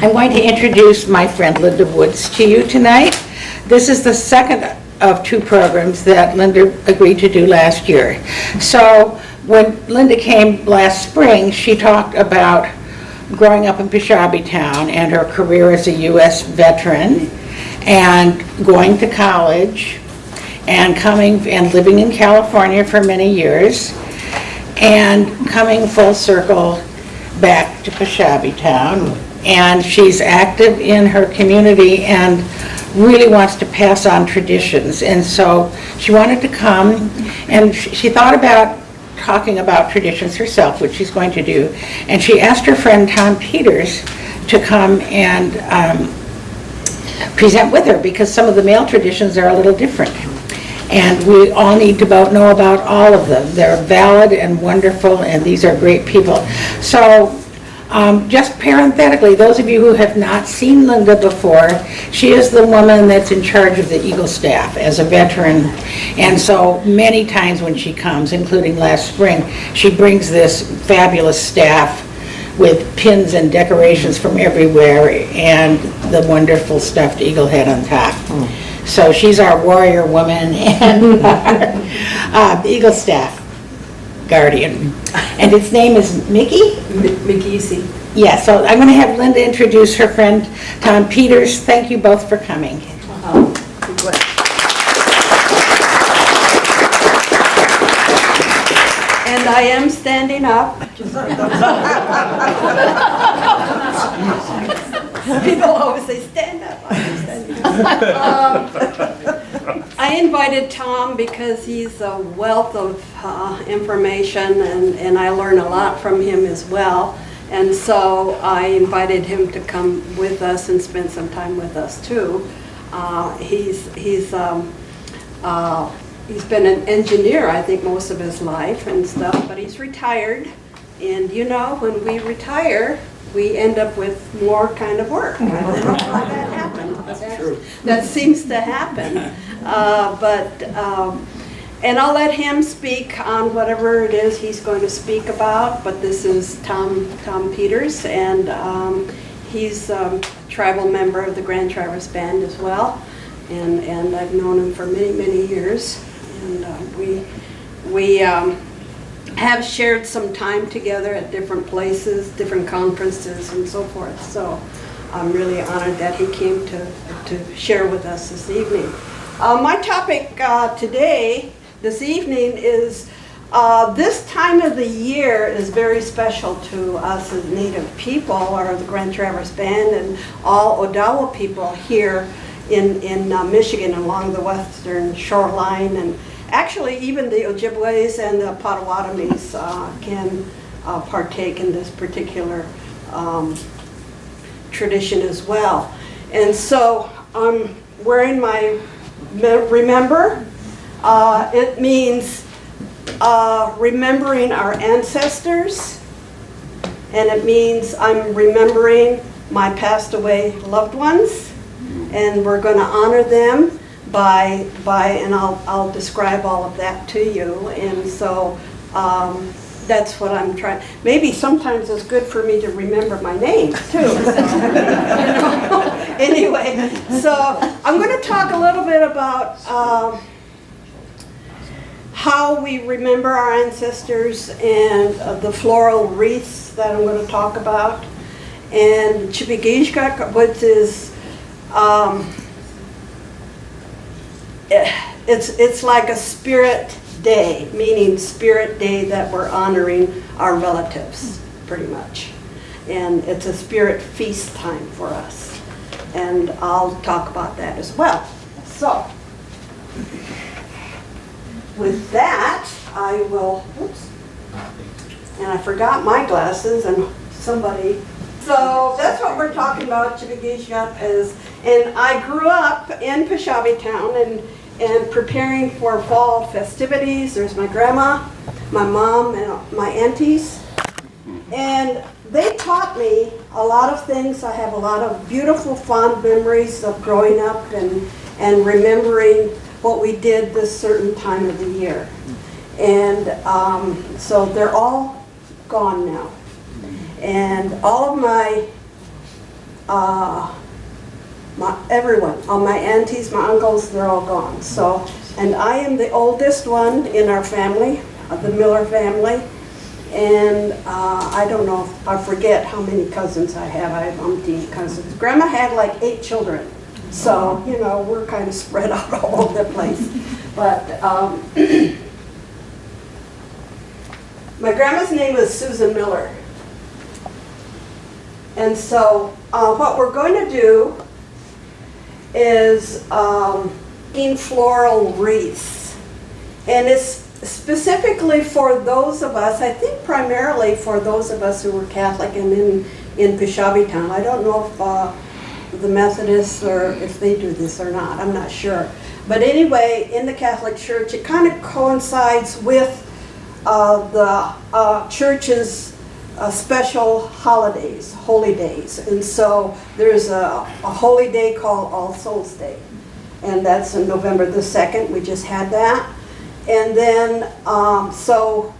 I'm going to introduce my friend Linda Woods to you tonight. This is the second of two programs that Linda agreed to do last year. So when Linda came last spring, she talked about growing up in Peshabi Town and her career as a U.S. veteran and going to college and coming and living in California for many years and coming full circle back to Peshabi Town. And she's active in her community and really wants to pass on traditions. And so she wanted to come, and she thought about talking about traditions herself, which she's going to do. And she asked her friend Tom Peters to come and present with her, because some of the male traditions are a little different. And we all need to know about all of them. They're valid and wonderful, and these are great people. So just parenthetically, those of you who have not seen Linda before, she is the woman that's in charge of the Eagle staff as a veteran. And so many times when she comes, including last spring, she brings this fabulous staff with pins and decorations from everywhere and the wonderful stuffed eagle head on top. So she's our warrior woman and our Eagle staff guardian. And its name is Mickey? Mickey C. Yeah, so I'm going to have Linda introduce her friend Tom Peters. Thank you both for coming. And I am standing up. People always say, stand up. I'm standing up. I invited Tom because he's a wealth of information, and I learn a lot from him as well. And so I invited him to come with us and spend some time with us too. He's been an engineer, I think, most of his life and stuff, but he's retired. And you know, when we retire, we end up with more kind of work. I don't know how that happened. That's true. That seems to happen. And I'll let him speak on whatever it is he's going to speak about, but this is Tom Peters, and he's a tribal member of the Grand Traverse Band as well, and I've known him for many, many years, and we have shared some time together at different places, different conferences and so forth, so I'm really honored that he came to share with us this evening. My topic this evening is this time of the year is very special to us as Native people, or the Grand Traverse Band, and all Odawa people here in Michigan along the western shoreline, and actually even the Ojibways and the Potawatomis can partake in this particular tradition as well. And so I'm wearing my remember. It means remembering our ancestors, and it means I'm remembering my passed away loved ones, and we're going to honor them by and I'll describe all of that to you. And so that's what I'm trying. Maybe sometimes it's good for me to remember my name too. So, anyway, so I'm going to talk a little bit about how we remember our ancestors, and the floral wreaths that I'm going to talk about, and Chibigishkak, which is it's like a spirit day, meaning spirit day that we're honoring our relatives, pretty much. And it's a spirit feast time for us. And I'll talk about that as well. So, with that, I will, oops, and I forgot my glasses, and somebody, so that's what we're talking about, Chibigishkak is, and I grew up in Peshabi Town, and preparing for fall festivities. There's my grandma, my mom, and my aunties. And they taught me a lot of things. I have a lot of beautiful, fond memories of growing up and remembering what we did this certain time of the year. And so they're all gone now. And all of my everyone, all my aunties, my uncles, they're all gone. So, and I am the oldest one in our family, the Miller family. And I don't know, I forget how many cousins I have. I have umpteen cousins. Grandma had like 8 children. So, you know, we're kind of spread out all over the place. But my grandma's name was Susan Miller. And so what we're going to do is in floral wreaths. And it's specifically for those of us, I think primarily for those of us who were Catholic and in Peshabi Town. I don't know if the Methodists or if they do this or not, I'm not sure. But anyway, in the Catholic Church, it kind of coincides with the church's special holidays, holy days. And so there's a holy day called All Souls Day. And that's on November the 2nd, we just had that. And then, so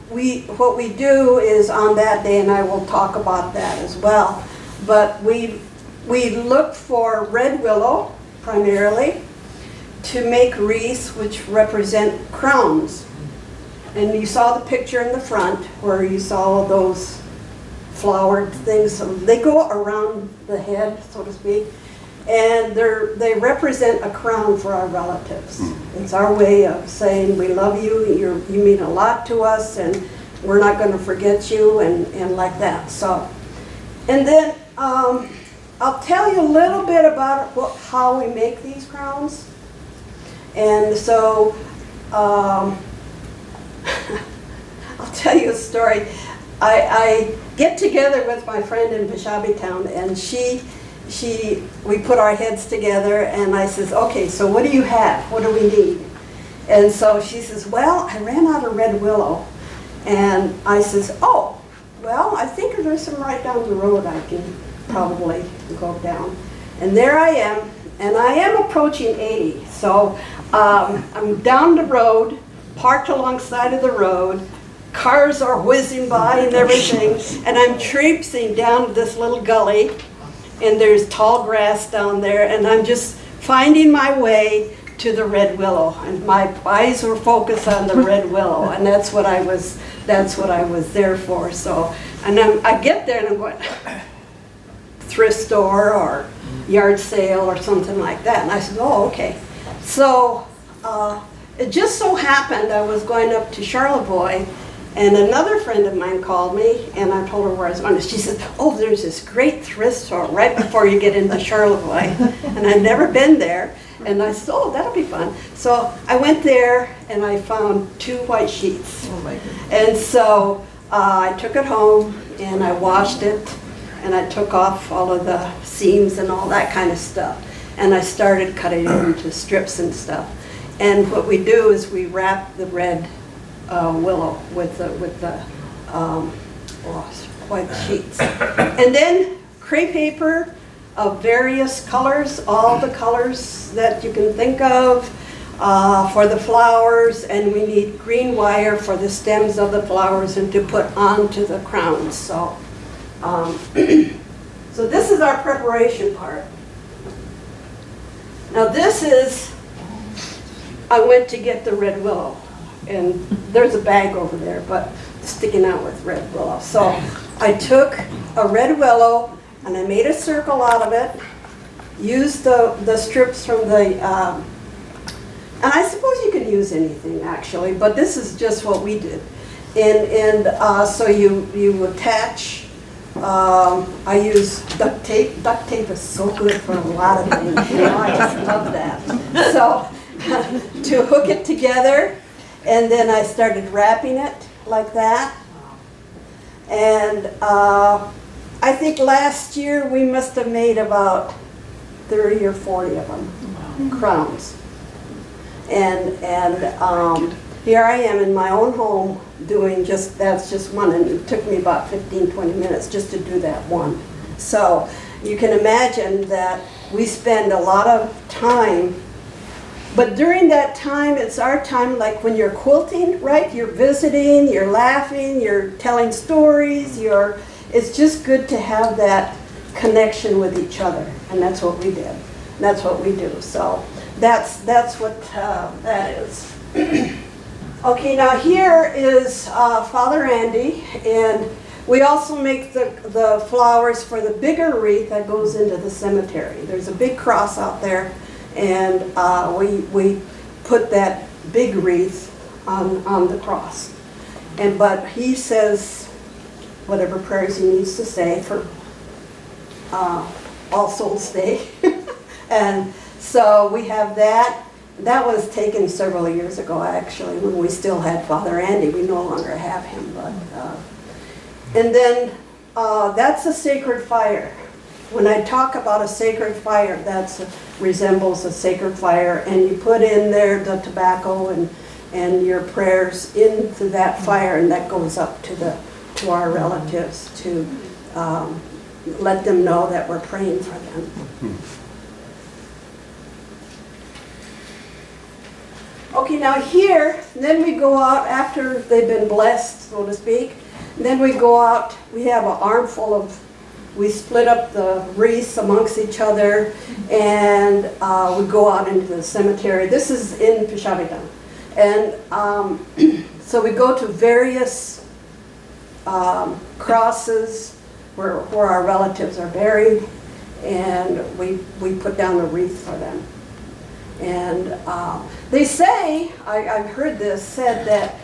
what we do is on that day, and I will talk about that as well, but we look for red willow primarily to make wreaths which represent crowns. And you saw the picture in the front where you saw those flowered things. So they go around the head, so to speak. And they represent a crown for our relatives. It's our way of saying we love you, you mean a lot to us, and we're not going to forget you, and like that. So, and then I'll tell you a little bit about how we make these crowns. And so I'll tell you a story. I get together with my friend in Peshabi Town, and we put our heads together, and I says, okay, so what do you have? What do we need? And so she says, well, I ran out of red willow. And I says, oh, well, I think there's some right down the road I can probably go down. And there I am, and I am approaching 80. So I'm down the road, parked alongside of the road. Cars are whizzing by and everything, and I'm traipsing down this little gully. And there's tall grass down there, and I'm just finding my way to the red willow. And my eyes were focused on the red willow, and that's what I was there for. So, and I get there and I'm going, thrift store or yard sale or something like that. And I said, oh, okay. So it just so happened I was going up to Charlevoix, and another friend of mine called me, and I told her where I was going. She said, oh, there's this great thrift store right before you get into Charlevoix. And I'd never been there. And I said, oh, that'll be fun. So I went there, and I found 2 white sheets. Oh my goodness. And so I took it home, and I washed it, and I took off all of the seams and all that kind of stuff. And I started cutting it into strips and stuff. And what we do is we wrap the red willow with the white sheets. And then crepe paper of various colors, all the colors that you can think of for the flowers, and we need green wire for the stems of the flowers and to put onto the crowns. So, so this is our preparation part. Now this is, I went to get the red willow. And there's a bag over there, but sticking out with red willow. So I took a red willow and I made a circle out of it, used the strips from the, and I suppose you could use anything actually, but this is just what we did. And so you attach, I use duct tape. Duct tape is so good for a lot of things, you know, I just love that. So to hook it together, and then I started wrapping it like that. And I think last year we must have made about 30 or 40 of them, crowns. And here I am in my own home doing that's just one, and it took me about 15, 20 minutes just to do that one. So you can imagine that we spend a lot of time. But during that time, it's our time, like when you're quilting, right? You're visiting, you're laughing, you're telling stories, it's just good to have that connection with each other, and that's what we did. That's what we do. So that's what that is. Okay, now here is Father Andy, and we also make the flowers for the bigger wreath that goes into the cemetery. There's a big cross out there, and we put that big wreath on the cross. But he says whatever prayers he needs to say for All Souls Day. And so we have that. That was taken several years ago, actually, when we still had Father Andy. We no longer have him. And then that's a sacred fire. When I talk about a sacred fire, that resembles a sacred fire. And you put in there the tobacco and your prayers into that fire, and that goes up to our relatives to let them know that we're praying for them. Okay, now here, then we go out after they've been blessed, so to speak. Then we go out, we have an armful of, we split up the wreaths amongst each other, and we go out into the cemetery. This is in Pishabitan. And so we go to various crosses where our relatives are buried, and we put down a wreath for them. And they say, I've heard this said that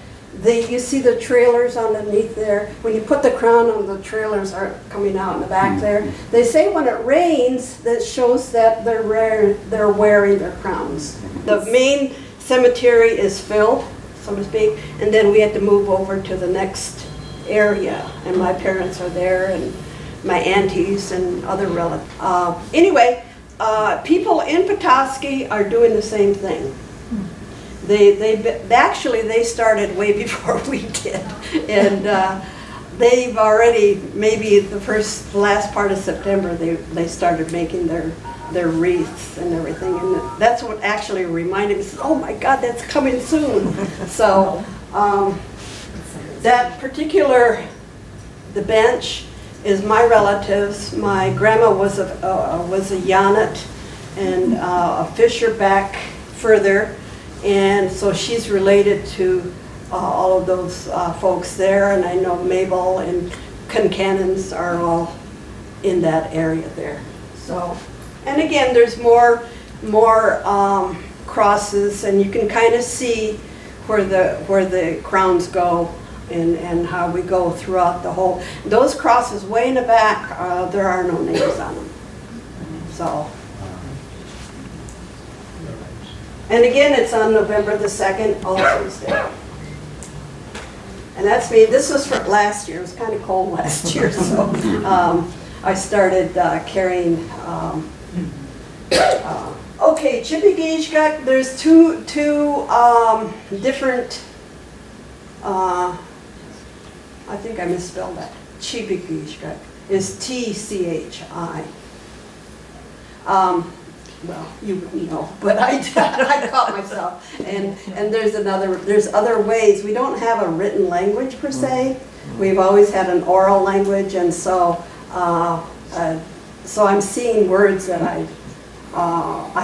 you see the trailers underneath there. When you put the crown on, the trailers are coming out in the back there. They say when it rains, that shows that they're wearing their crowns. The main cemetery is filled, so to speak, and then we had to move over to the next area. And my parents are there, and my aunties and other relatives. Anyway. People in Petoskey are doing the same thing. They started way before we did, and they've already, maybe the last part of September, they started making their wreaths and everything, and that's what actually reminded me. Oh my God, that's coming soon. So that particular, the bench, is my relatives. My grandma was a Yonut and a Fisher back further, and so she's related to all of those folks there. And I know Mabel and Concannons are all in that area there. So, and again, there's more crosses, and you can kind of see where the crowns go. And how we go throughout the whole. Those crosses way in the back, there are no names on them. So. And again, it's on November the 2nd, All Souls Day. And that's me. This was for last year. It was kind of cold last year, so I started carrying. Okay, Chipigishgak. There's two different. I think I misspelled that. Chipigishgak is TCHI. Well, you wouldn't know, but I caught myself. And there's other ways. We don't have a written language per se. We've always had an oral language, and so I'm seeing words that I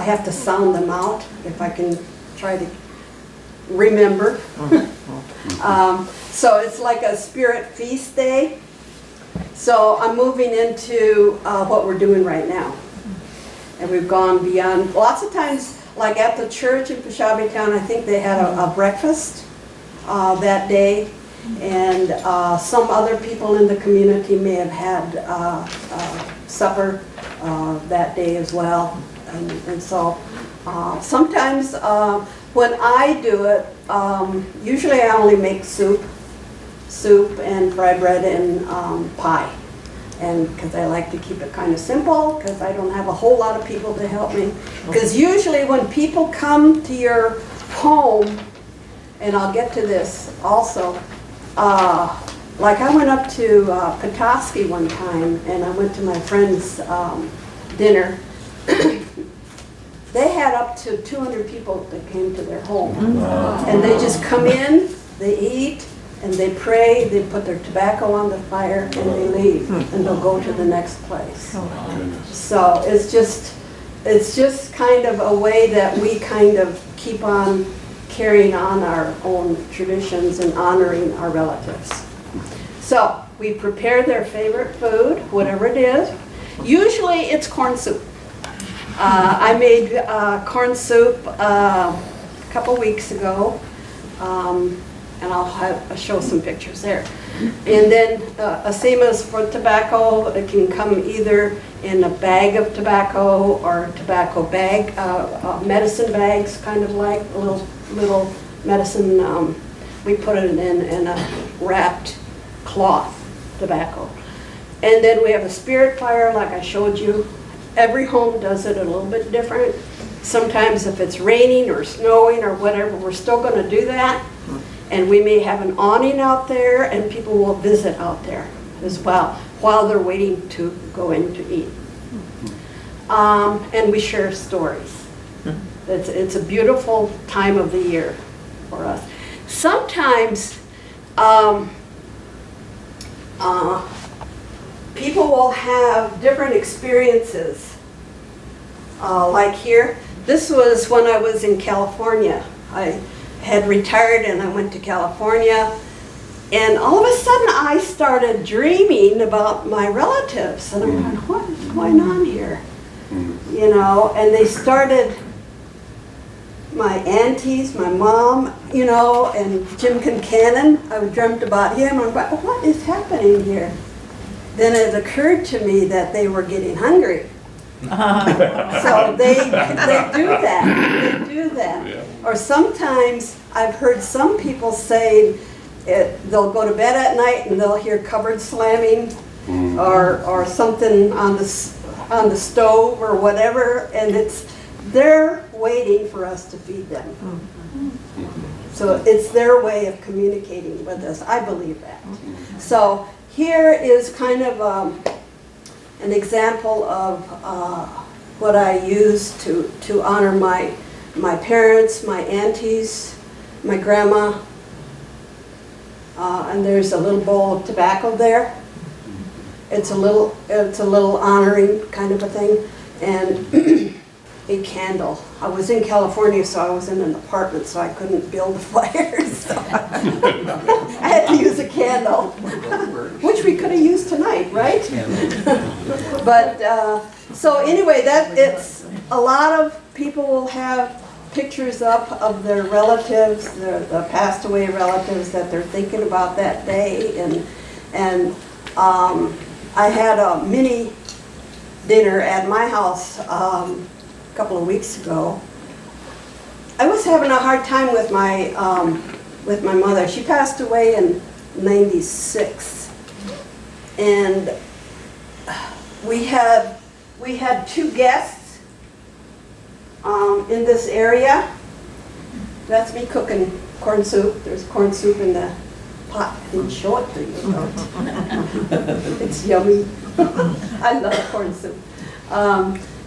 have to sound them out if I can try to remember. So it's like a spirit feast day. So I'm moving into what we're doing right now. And we've gone beyond, lots of times, like at the church in Pishabitan, I think they had a breakfast that day. And some other people in the community may have had supper that day as well. And so sometimes when I do it, usually I only make soup and fried bread and pie. And because I like to keep it kind of simple, because I don't have a whole lot of people to help me. Because usually when people come to your home, and I'll get to this also, like I went up to Petoskey one time, and I went to my friend's dinner. They had up to 200 people that came to their home. Wow. And they just come in, they eat, and they pray, they put their tobacco on the fire, and they leave, and they'll go to the next place. So it's just kind of a way that we kind of keep on carrying on our own traditions and honoring our relatives. So we prepare their favorite food, whatever it is. Usually it's corn soup. I made corn soup a couple weeks ago, and I'll show some pictures there. And then same as for tobacco, it can come either in a bag of tobacco or tobacco bag, medicine bags, kind of like a little medicine. We put it in a wrapped cloth tobacco. And then we have a spirit fire, like I showed you. Every home does it a little bit different. Sometimes if it's raining or snowing or whatever, we're still going to do that. And we may have an awning out there, and people will visit out there as well while they're waiting to go in to eat. And we share stories. It's a beautiful time of the year for us. Sometimes people will have different experiences. Like here, this was when I was in California. I had retired and I went to California, and all of a sudden I started dreaming about my relatives, and I'm going, what is going on here? You know, and they started, my aunties, my mom, you know, and Jim Concannon, I dreamt about him. I'm like, what is happening here? Then it occurred to me that they were getting hungry. So they do that. They do that. Yeah. Or sometimes I've heard some people say they'll go to bed at night and they'll hear cupboard slamming or something on the stove or whatever, and they're waiting for us to feed them. So it's their way of communicating with us. I believe that. So here is kind of an example of what I use to honor my parents, my aunties, my grandma, and there's a little bowl of tobacco there. It's a little honoring kind of a thing, and a candle. I was in California, so I was in an apartment, so I couldn't build fires. So I had to use a candle, which we could have used tonight, right? But so anyway, it's a lot of people will have pictures up of their relatives, the passed away relatives that they're thinking about that day, and I had a mini dinner at my house a couple of weeks ago. I was having a hard time with my mother. She passed away in '96, and we had two guests in this area. That's me cooking corn soup. There's corn soup in the pot. I didn't show it to you. It's yummy. I love corn soup.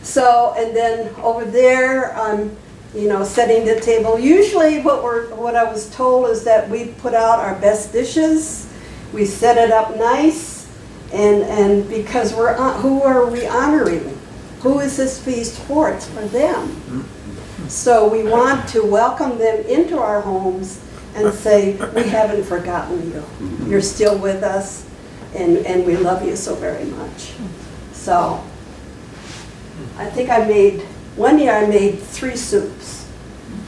So, and then over there, setting the table. Usually what I was told is that we put out our best dishes, we set it up nice, and because who are we honoring? Who is this feast for? It's for them. So we want to welcome them into our homes and say, we haven't forgotten you. You're still with us, and we love you so very much. So I think one year I made 3 soups.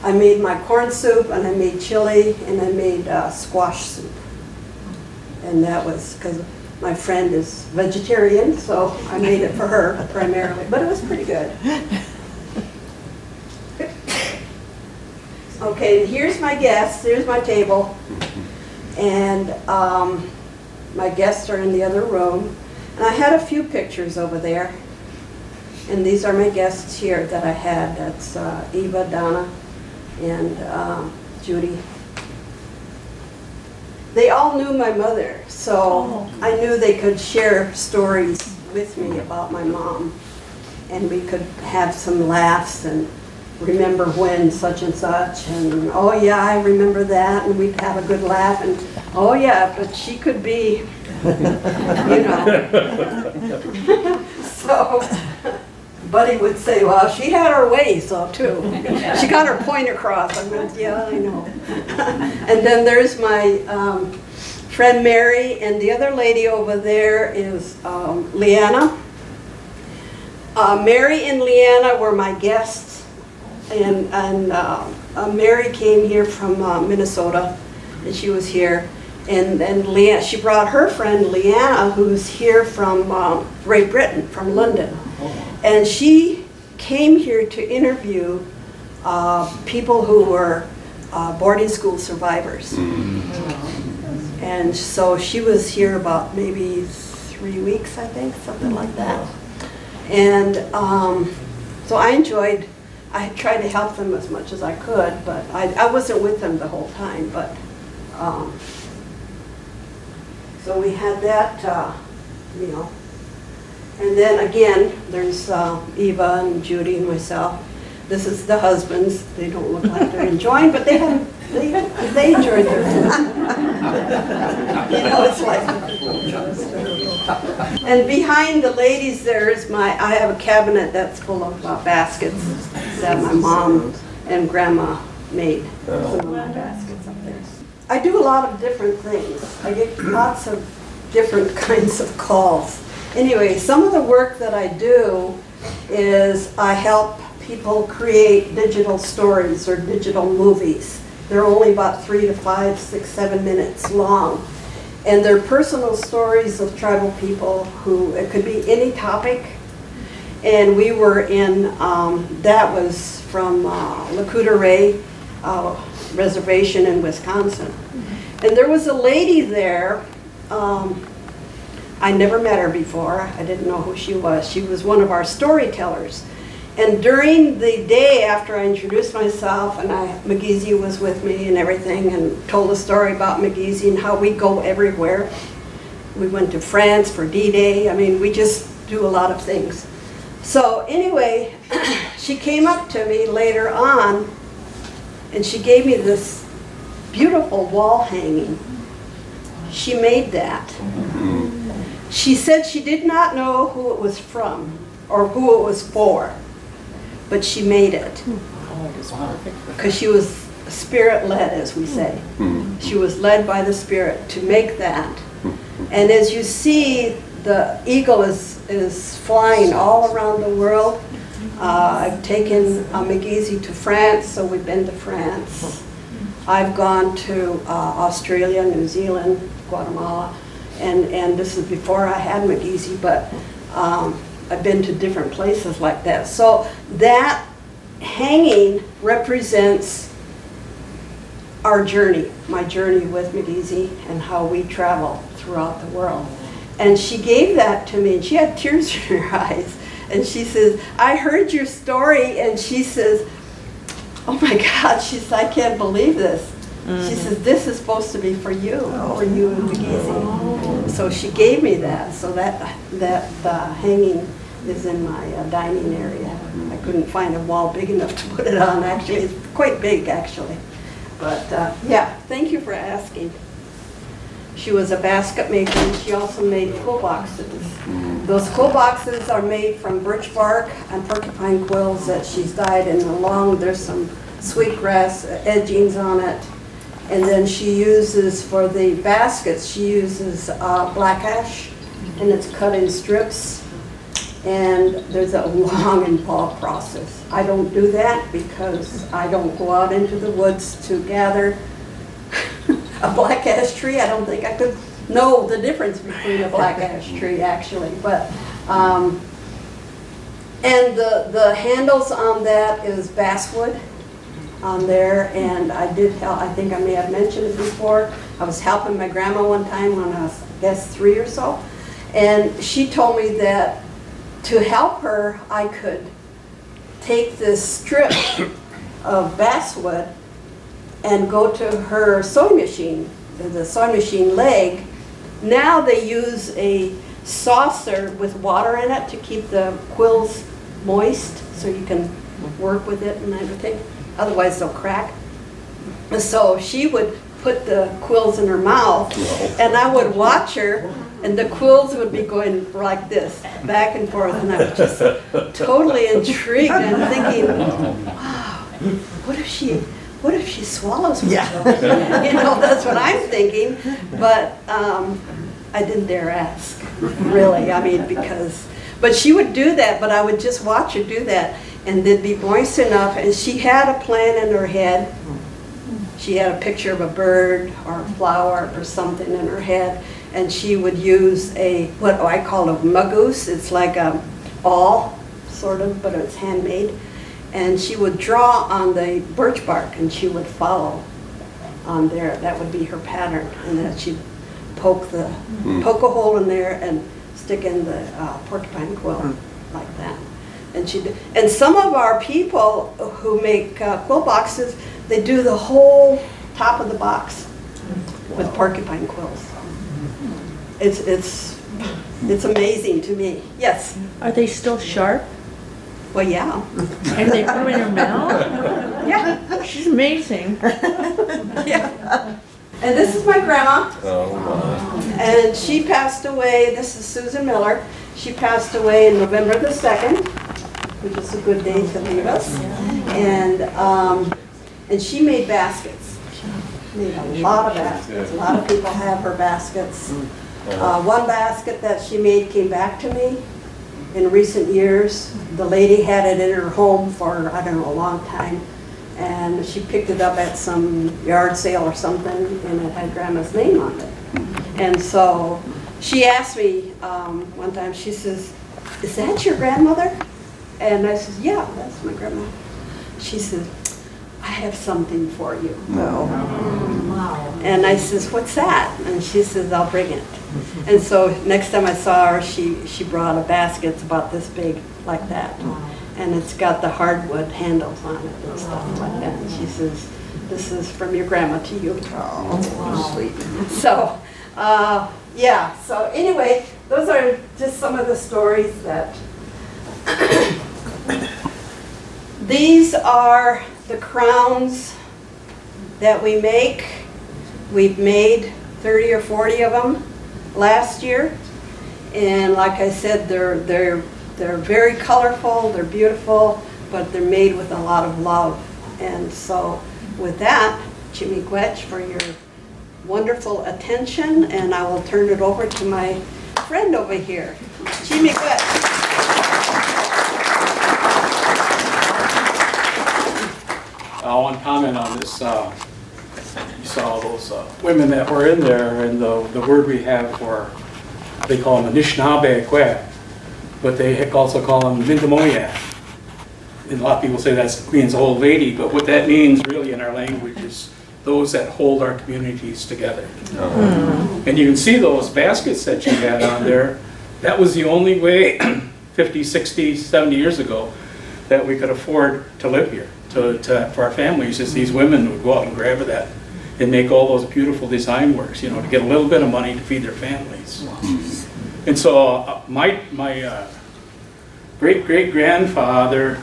I made my corn soup, and I made chili, and I made squash soup. And that was because my friend is vegetarian, so I made it for her primarily, but it was pretty good. Okay, here's my guests, here's my table, and my guests are in the other room. And I had a few pictures over there, and these are my guests here that I had. That's Eva, Donna, and Judy. They all knew my mother, so I knew they could share stories with me about my mom, and we could have some laughs and remember when such and such, and oh yeah, I remember that, and we'd have a good laugh, and oh yeah, but she could be, you know. So Buddy would say, well, she had her ways though too. She got her point across. I went, yeah, I know. And then there's my friend Mary, and the other lady over there is Leanna. Mary and Leanna were my guests, and Mary came here from Minnesota, and she was here. And then Leanna, she brought her friend Leanna, who's here from Great Britain, from London. And she came here to interview people who were boarding school survivors. And so she was here about maybe 3 weeks, I think, something like that. And so I tried to help them as much as I could, but I wasn't with them the whole time. But so we had that, you know. And then again, there's Eva and Judy and myself. This is the husbands. They don't look like they're enjoying, but they enjoyed their food. You know, it's like. And behind the ladies there is I have a cabinet that's full of baskets that my mom and grandma made. Some of my baskets up there. I do a lot of different things. I get lots of different kinds of calls. Anyway, some of the work that I do is I help people create digital stories or digital movies. They're only about 3 to 5, 6, 7 minutes long. And they're personal stories of tribal people who, it could be any topic. And we were in, that was from Lakota Ray Reservation in Wisconsin. And there was a lady there, I never met her before. I didn't know who she was. She was one of our storytellers. And during the day after I introduced myself, and McGeezy was with me and everything, and told a story about McGeezy and how we go everywhere. We went to France for D-Day. I mean, we just do a lot of things. So anyway, she came up to me later on, and she gave me this beautiful wall hanging. She made that. She said she did not know who it was from or who it was for, but she made it. Because she was spirit-led, as we say. She was led by the Spirit to make that. And as you see, the eagle is flying all around the world. I've taken McGeezy to France, so we've been to France. I've gone to Australia, New Zealand, Guatemala, and this is before I had McGeezy, but I've been to different places like that. So that hanging represents our journey, my journey with McGeezy and how we travel throughout the world. And she gave that to me, and she had tears in her eyes. And she says, I heard your story, and she says, oh my God, she says, I can't believe this. She says, this is supposed to be for you and McGeezy. So she gave me that, so that hanging is in my dining area. I couldn't find a wall big enough to put it on, actually. It's quite big, actually. But yeah, thank you for asking. She was a basket maker, and she also made quill boxes. Those quill boxes are made from birch bark and porcupine quills that she's dyed in there's some sweetgrass edgings on it. And then she uses, for the baskets, she uses black ash, and it's cut in strips. And there's a long involved process. I don't do that because I don't go out into the woods to gather a black ash tree. I don't think I could know the difference between a black ash tree, actually. But and the handles on that is basswood on there, and I think I may have mentioned it before. I was helping my grandma one time when I was, I guess, 3 or so, and she told me that to help her, I could take this strip of basswood and go to her sewing machine, the sewing machine leg. Now they use a saucer with water in it to keep the quills moist so you can work with it and everything. Otherwise they'll crack. And so she would put the quills in her mouth, and I would watch her, and the quills would be going like this, back and forth, and I was just totally intrigued and thinking, wow, what if she swallows me? Yeah. You know, that's what I'm thinking, but I didn't dare ask, really, I mean, but she would do that, but I would just watch her do that, and they'd be moist enough, and she had a plan in her head. She had a picture of a bird or a flower or something in her head, and she would use what I call a magoose. It's like a awl, sort of, but it's handmade. And she would draw on the birch bark, and she would follow on there. That would be her pattern, and then she'd poke a hole in there and stick in the porcupine quill like that. And some of our people who make quill boxes, they do the whole top of the box with porcupine quills. It's amazing to me. Yes. Are they still sharp? Well, yeah. And they put them in her mouth? Yeah. She's amazing. Yeah. And this is my grandma. Oh, my. And she passed away. This is Susan Miller. She passed away in November the 2nd, which is a good day to leave us. And she made baskets. Made a lot of baskets. A lot of people have her baskets. One basket that she made came back to me in recent years. The lady had it in her home for, I don't know, a long time. And she picked it up at some yard sale or something, and it had Grandma's name on it. And so she asked me one time, she says, "Is that your grandmother?" And I said, "Yeah, that's my grandma." She said, "I have something for you." No. And I says, "What's that?" And she says, "I'll bring it." And so next time I saw her, she brought a basket. It's about this big, like that. And it's got the hardwood handles on it and stuff like that. And she says, "This is from your grandma to you." Oh, sweet. So, yeah. So anyway, those are just some of the stories that... These are the crowns that we make. We've made 30 or 40 of them last year. And like I said, they're very colorful, they're beautiful, but they're made with a lot of love. And so with that, Jimmy Gwetch, for your wonderful attention, and I will turn it over to my friend over here, Jimmy Gwetch. One comment on this. You saw those women that were in there, and the word we have for, they call them Anishnabek, but they also call them Mindamoya. And a lot of people say that means old lady, but what that means really in our language is those that hold our communities together. And you can see those baskets that you had on there. That was the only way 50, 60, 70 years ago that we could afford to live here. For our families, is these women would go out and grab that and make all those beautiful design works, you know, to get a little bit of money to feed their families. And so my great-great-grandfather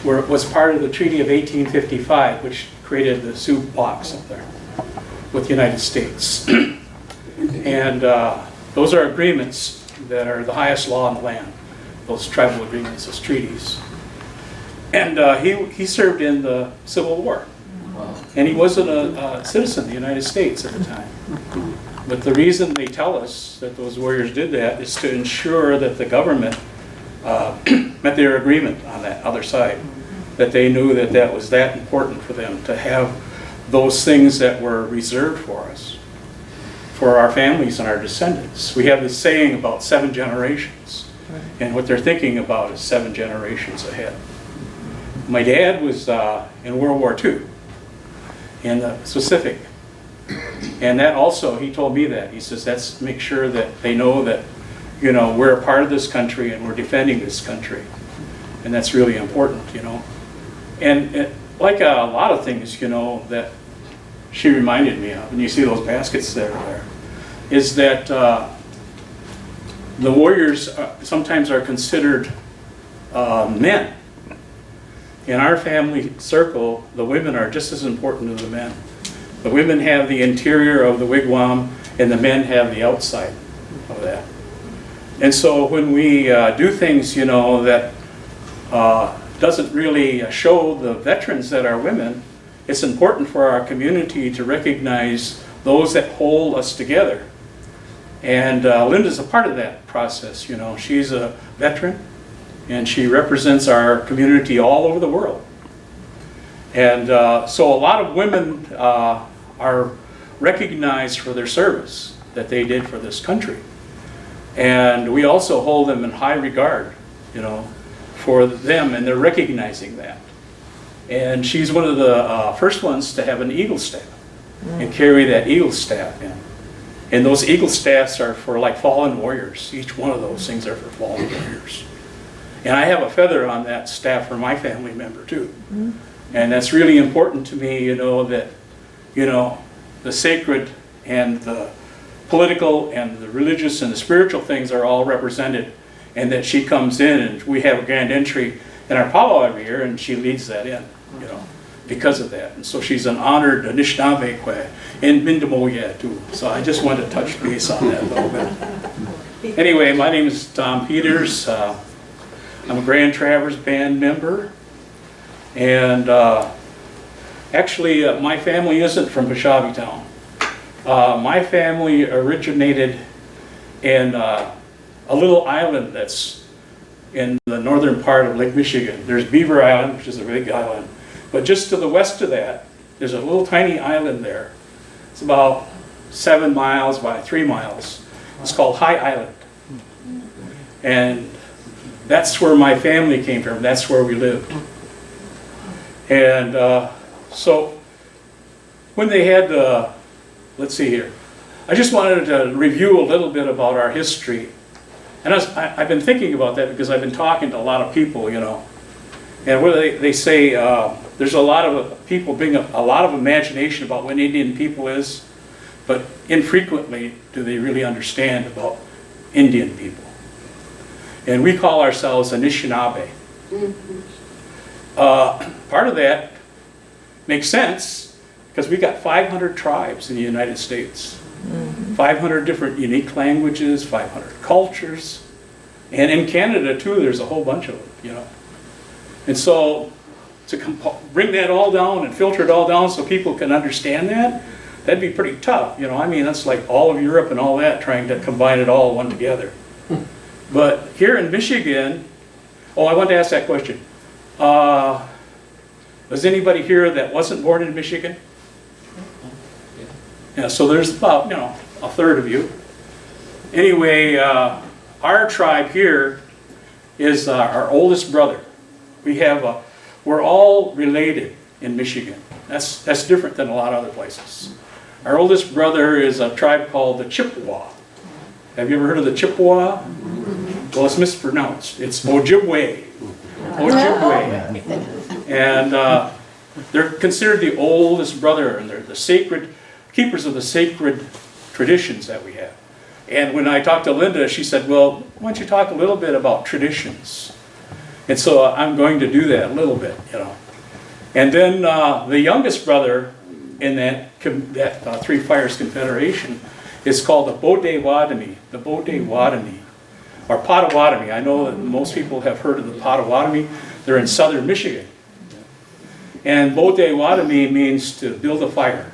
was part of the Treaty of 1855, which created the Sioux box up there with the United States. And those are agreements that are the highest law in the land, those tribal agreements, those treaties. And he served in the Civil War. And he wasn't a citizen of the United States at the time. But the reason they tell us that those warriors did that is to ensure that the government met their agreement on that other side. That they knew that that was that important for them to have those things that were reserved for us, for our families and our descendants. We have this saying about 7 generations. And what they're thinking about is 7 generations ahead. My dad was in World War II in the Pacific, and that also, he told me that. He says, that's make sure that they know that, you know, we're a part of this country and we're defending this country, and that's really important, you know. And like a lot of things, you know, that she reminded me of, and you see those baskets there, is that the warriors sometimes are considered men. In our family circle, the women are just as important as the men. The women have the interior of the wigwam, and the men have the outside of that. And so when we do things, that doesn't really show the veterans that are women, it's important for our community to recognize those that hold us together. And Linda's a part of that process. She's a veteran, and she represents our community all over the world. And so a lot of women are recognized for their service that they did for this country. And we also hold them in high regard, for them, and they're recognizing that. And she's one of the first ones to have an eagle staff and carry that eagle staff in. And those eagle staffs are for like fallen warriors. Each one of those things are for fallen warriors. And I have a feather on that staff for my family member too. And that's really important to me, that, the sacred and the political and the religious and the spiritual things are all represented, and that she comes in and we have a grand entry in our powwow every year, and she leads that in, because of that. And so she's an honored Anishnabek in Bindamoya too. So I just wanted to touch base on that a little bit. Anyway, my name is Tom Peters. I'm a Grand Traverse Band member. And actually, my family isn't from Peshabi Town. My family originated in a little island that's in the northern part of Lake Michigan. There's Beaver Island, which is a big island. But just to the west of that, there's a little tiny island there. It's about 7 miles by 3 miles. It's called High Island. And that's where my family came from. That's where we lived. And so when they had let's see here. I just wanted to review a little bit about our history. And I've been thinking about that because I've been talking to a lot of people, And what they say, there's a lot of people bring a lot of imagination about what Indian people is, but infrequently do they really understand about Indian people. And we call ourselves Anishnabek. Part of that makes sense because we got 500 tribes in the United States. 500 different unique languages, 500 cultures. And in Canada too, there's a whole bunch of them, And so to bring that all down and filter it all down so people can understand that, that'd be pretty tough. That's like all of Europe and all that, trying to combine it all one together. But here in Michigan, I wanted to ask that question. Was anybody here that wasn't born in Michigan? Yeah, so there's about, a third of you. Anyway, our tribe here is our oldest brother. We're all related in Michigan. That's different than a lot of other places. Our oldest brother is a tribe called the Chippewa. Have you ever heard of the Chippewa? Well, it's mispronounced. It's Ojibwe. Ojibwe. And they're considered the oldest brother, and they're the sacred keepers of the sacred traditions that we have. And when I talked to Linda, she said, well, why don't you talk a little bit about traditions? And so I'm going to do that a little bit, And then the youngest brother in that Three Fires Confederation is called the Potawatomi, or Potawatomi. I know that most people have heard of the Potawatomi. They're in southern Michigan. And Potawatomi means to build a fire.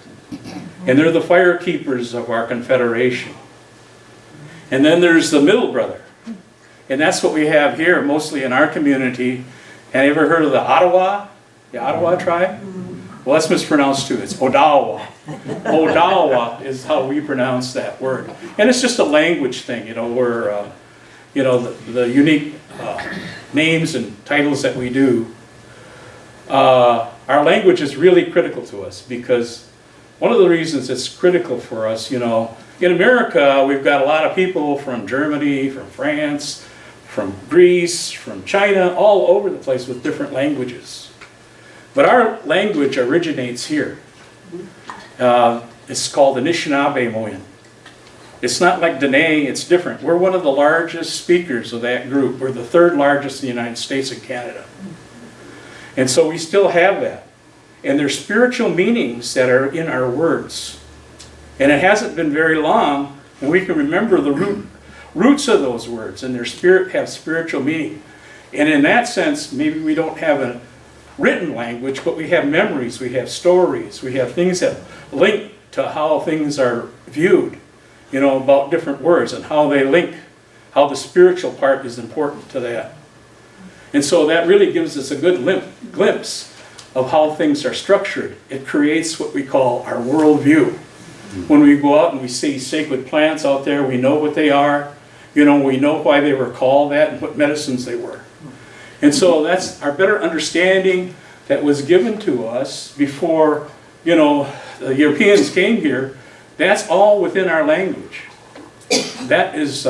And they're the fire keepers of our confederation. And then there's the middle brother. And that's what we have here, mostly in our community. Have you ever heard of the Ottawa? The Ottawa tribe? Well, that's mispronounced too. It's Odawa. Odawa is how we pronounce that word. And it's just a language thing, where, the unique names and titles that we do. Our language is really critical to us because one of the reasons it's critical for us, in America, we've got a lot of people from Germany, from France, from Greece, from China, all over the place with different languages. But our language originates here. It's called Anishnaebek. It's not like Dene, it's different. We're one of the largest speakers of that group. We're the third largest in the United States and Canada. And so we still have that. And there's spiritual meanings that are in our words. And it hasn't been very long, and we can remember the roots of those words, and have spiritual meaning. And in that sense, maybe we don't have a written language, but we have memories, we have stories, we have things that link to how things are viewed, about different words and how they link, how the spiritual part is important to that. And so that really gives us a good glimpse of how things are structured. It creates what we call our worldview. When we go out and we see sacred plants out there, we know what they are. We know why they were called that and what medicines they were. And so that's our better understanding that was given to us before, the Europeans came here. That's all within our language. That is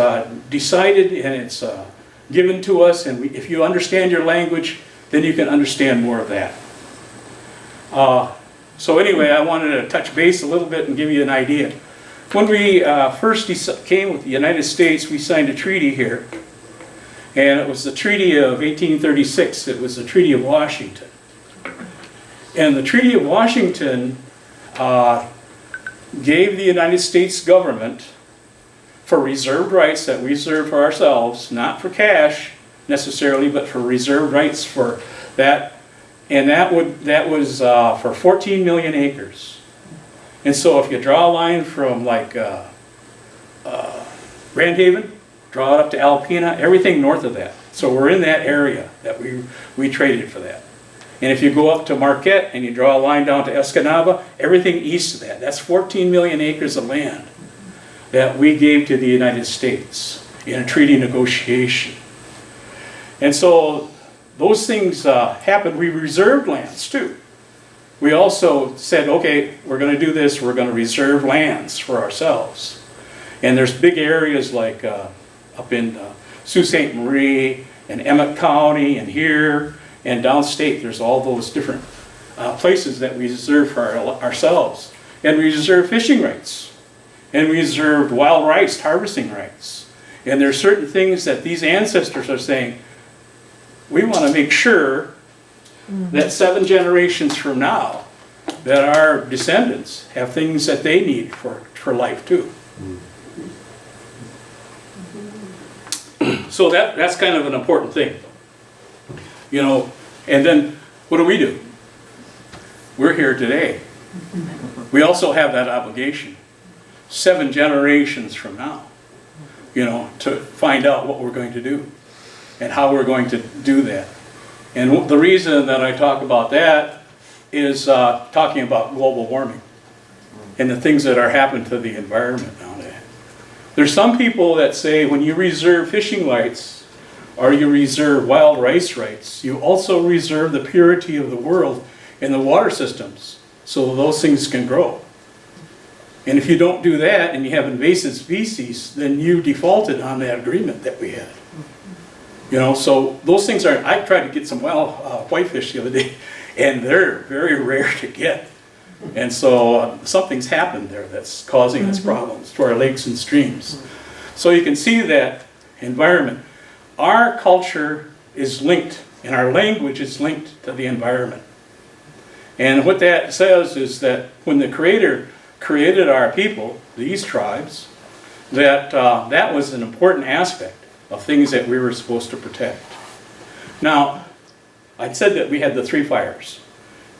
decided and it's given to us. And if you understand your language, then you can understand more of that. So anyway, I wanted to touch base a little bit and give you an idea. When we first came with the United States, we signed a treaty here. And it was the Treaty of 1836. It was the Treaty of Washington. And the Treaty of Washington gave the United States government for reserved rights that we reserve for ourselves, not for cash necessarily, but for reserved rights for that. And that was for 14 million acres. And so if you draw a line from like Grand Haven, draw it up to Alpena, everything north of that. So we're in that area that we traded for that. And if you go up to Marquette and you draw a line down to Escanaba, everything east of that. That's 14 million acres of land that we gave to the United States in a treaty negotiation. And so those things happened. We reserved lands too. We also said, okay, we're going to do this. We're going to reserve lands for ourselves. And there's big areas like up in Sault Ste. Marie and Emmett County and here and downstate. There's all those different places that we reserve for ourselves. And we reserve fishing rights. And we reserved wild rice harvesting rights. And there's certain things that these ancestors are saying, we want to make sure that 7 generations from now, that our descendants have things that they need for life too. So that's kind of an important thing. And then what do? We're here today. We also have that obligation, 7 generations from now, to find out what we're going to do and how we're going to do that. And the reason that I talk about that is talking about global warming and the things that are happening to the environment nowadays. There's some people that say when you reserve fishing rights or you reserve wild rice rights, you also reserve the purity of the world and the water systems so those things can grow. And if you don't do that and you have invasive species, then you defaulted on that agreement that we had. So those things are, I tried to get some whitefish the other day, and they're very rare to get. And so something's happened there that's causing us problems to our lakes and streams. So you can see that environment. Our culture is linked, and our language is linked to the environment. And what that says is that when the Creator created our people, these tribes, that was an important aspect of things that we were supposed to protect. Now, I said that we had the 3 fires.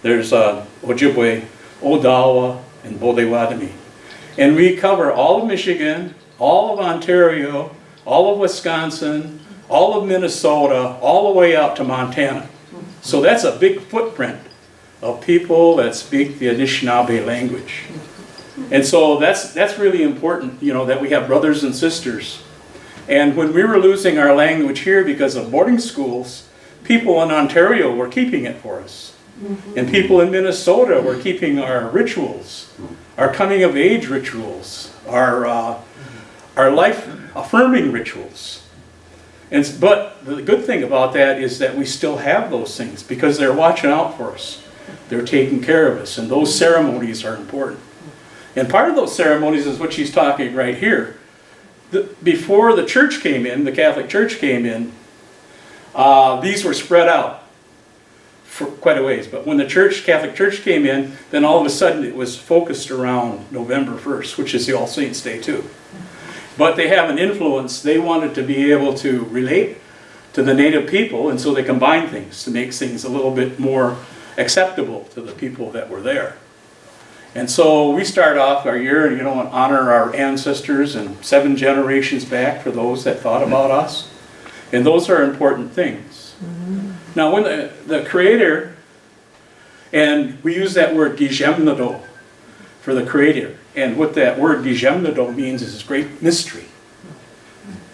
There's Ojibwe, Odawa, and Bodewademi. And we cover all of Michigan, all of Ontario, all of Wisconsin, all of Minnesota, all the way out to Montana. So that's a big footprint of people that speak the Anishnabek language. And so that's really important, that we have brothers and sisters. And when we were losing our language here because of boarding schools, people in Ontario were keeping it for us. And people in Minnesota were keeping our rituals, our coming of age rituals, our life affirming rituals. But the good thing about that is that we still have those things because they're watching out for us. They're taking care of us, and those ceremonies are important. And part of those ceremonies is what she's talking right here, before the church came in, the Catholic Church came in, these were spread out for quite a ways. But when the Catholic Church came in, then all of a sudden it was focused around November 1st, which is the All Saints' Day too. But they have an influence. They wanted to be able to relate to the native people, and so they combined things to make things a little bit more acceptable to the people that were there. And so we start off our year, and honor our ancestors and 7 generations back for those that thought about us. And those are important things. Now, when the Creator, and we use that word Gijemnado for the Creator, and what that word Gijemnado means is great mystery.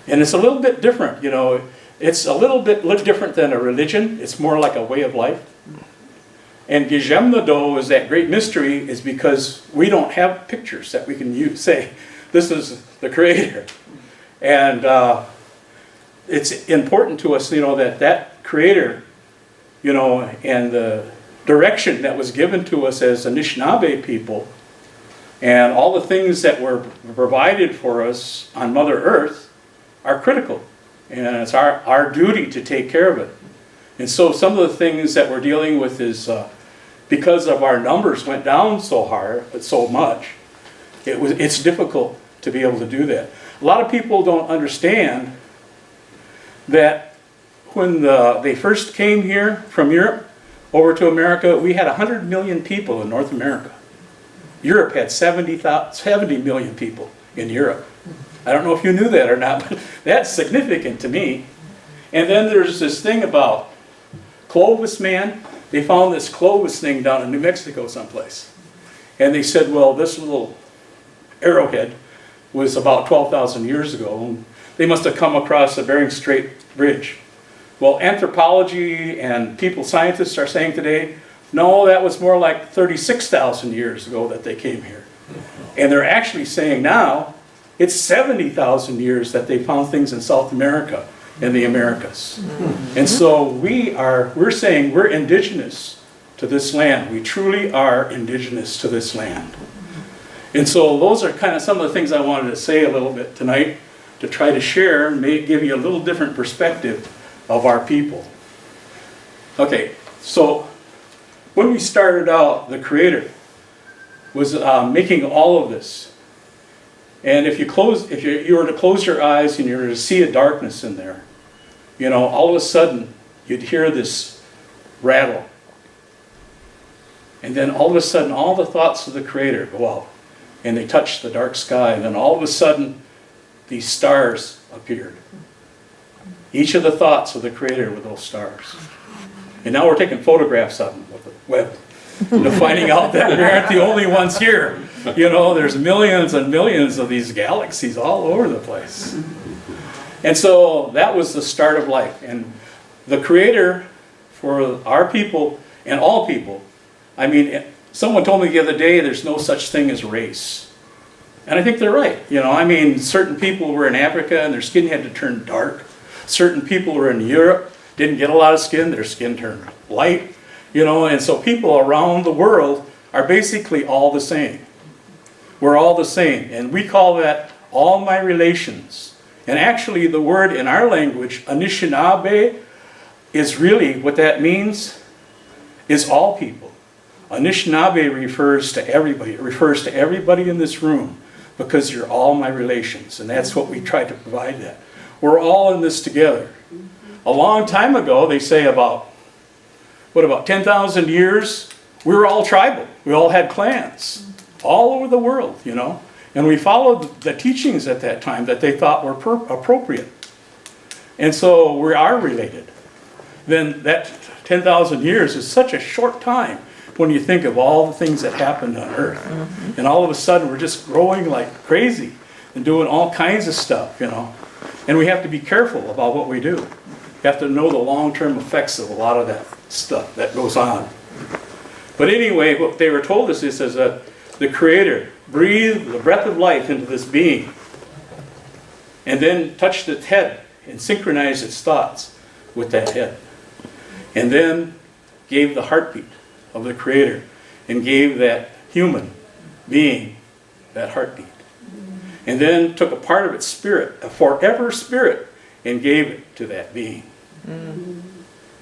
And it's a little bit different, it's a little bit different than a religion. It's more like a way of life. And Gijemnado is that great mystery is because we don't have pictures that we can use, say, this is the Creator. And it's important to us, that Creator, and the direction that was given to us as Anishnabek people, and all the things that were provided for us on Mother Earth are critical. And it's our duty to take care of it. And so some of the things that we're dealing with is because of our numbers went down so much, it's difficult to be able to do that. A lot of people don't understand that when they first came here from Europe over to America, we had 100 million people in North America. Europe had 70 million people in Europe. I don't know if you knew that or not, but that's significant to me. And then there's this thing about Clovis man. They found this Clovis thing down in New Mexico someplace. And they said, well, this little arrowhead was about 12,000 years ago. And they must have come across the Bering Strait Bridge. Well, anthropology and scientists are saying today, no, that was more like 36,000 years ago that they came here. And they're actually saying now, it's 70,000 years that they found things in South America and the Americas. And so we're saying we're indigenous to this land. We truly are indigenous to this land. And so those are kind of some of the things I wanted to say a little bit tonight to try to share and maybe give you a little different perspective of our people. Okay, so when we started out, the Creator was making all of this. And if you were to close your eyes and you were to see a darkness in there, all of a sudden you'd hear this rattle. And then all of a sudden all the thoughts of the Creator go out and they touch the dark sky, and then all of a sudden these stars appeared. Each of the thoughts of the Creator were those stars. And now we're taking photographs of them with the web. Finding out that we aren't the only ones here. There's millions and millions of these galaxies all over the place. And so that was the start of life. And the Creator for our people and all people, someone told me the other day there's no such thing as race. And I think they're right. Certain people were in Africa and their skin had to turn dark. Certain people were in Europe, didn't get a lot of skin, their skin turned light. And so people around the world are basically all the same. We're all the same. And we call that all my relations. And actually the word in our language, Anishnaebek, is really what that means, is all people. Anishnabek refers to everybody. It refers to everybody in this room because you're all my relations. And that's what we try to provide that. We're all in this together. A long time ago, they say about 10,000 years, we were all tribal. We all had clans all over the world, And we followed the teachings at that time that they thought were appropriate. And so we are related. Then that 10,000 years is such a short time when you think of all the things that happened on Earth. And all of a sudden we're just growing like crazy and doing all kinds of stuff, And we have to be careful about what we do. You have to know the long-term effects of a lot of that stuff that goes on. But anyway, what they were told us is that the Creator breathed the breath of life into this being and then touched its head and synchronized its thoughts with that head. And then gave the heartbeat of the Creator and gave that human being that heartbeat. and then took a part of its spirit, a forever spirit, and gave it to that being.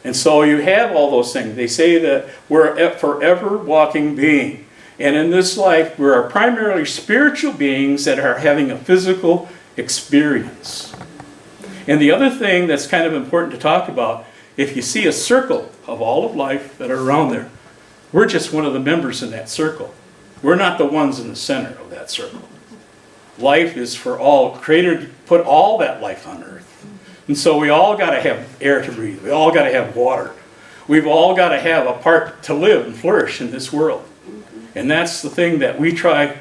And so you have all those things. They say that we're a forever walking being. And in this life, we are primarily spiritual beings that are having a physical experience. And the other thing that's kind of important to talk about, if you see a circle of all of life that are around there, we're just one of the members in that circle. We're not the ones in the center of that circle. Life is for all. Creator put all that life on earth. And so we all got to have air to breathe. We all got to have water. We've all got to have a part to live and flourish in this world. And that's the thing that we try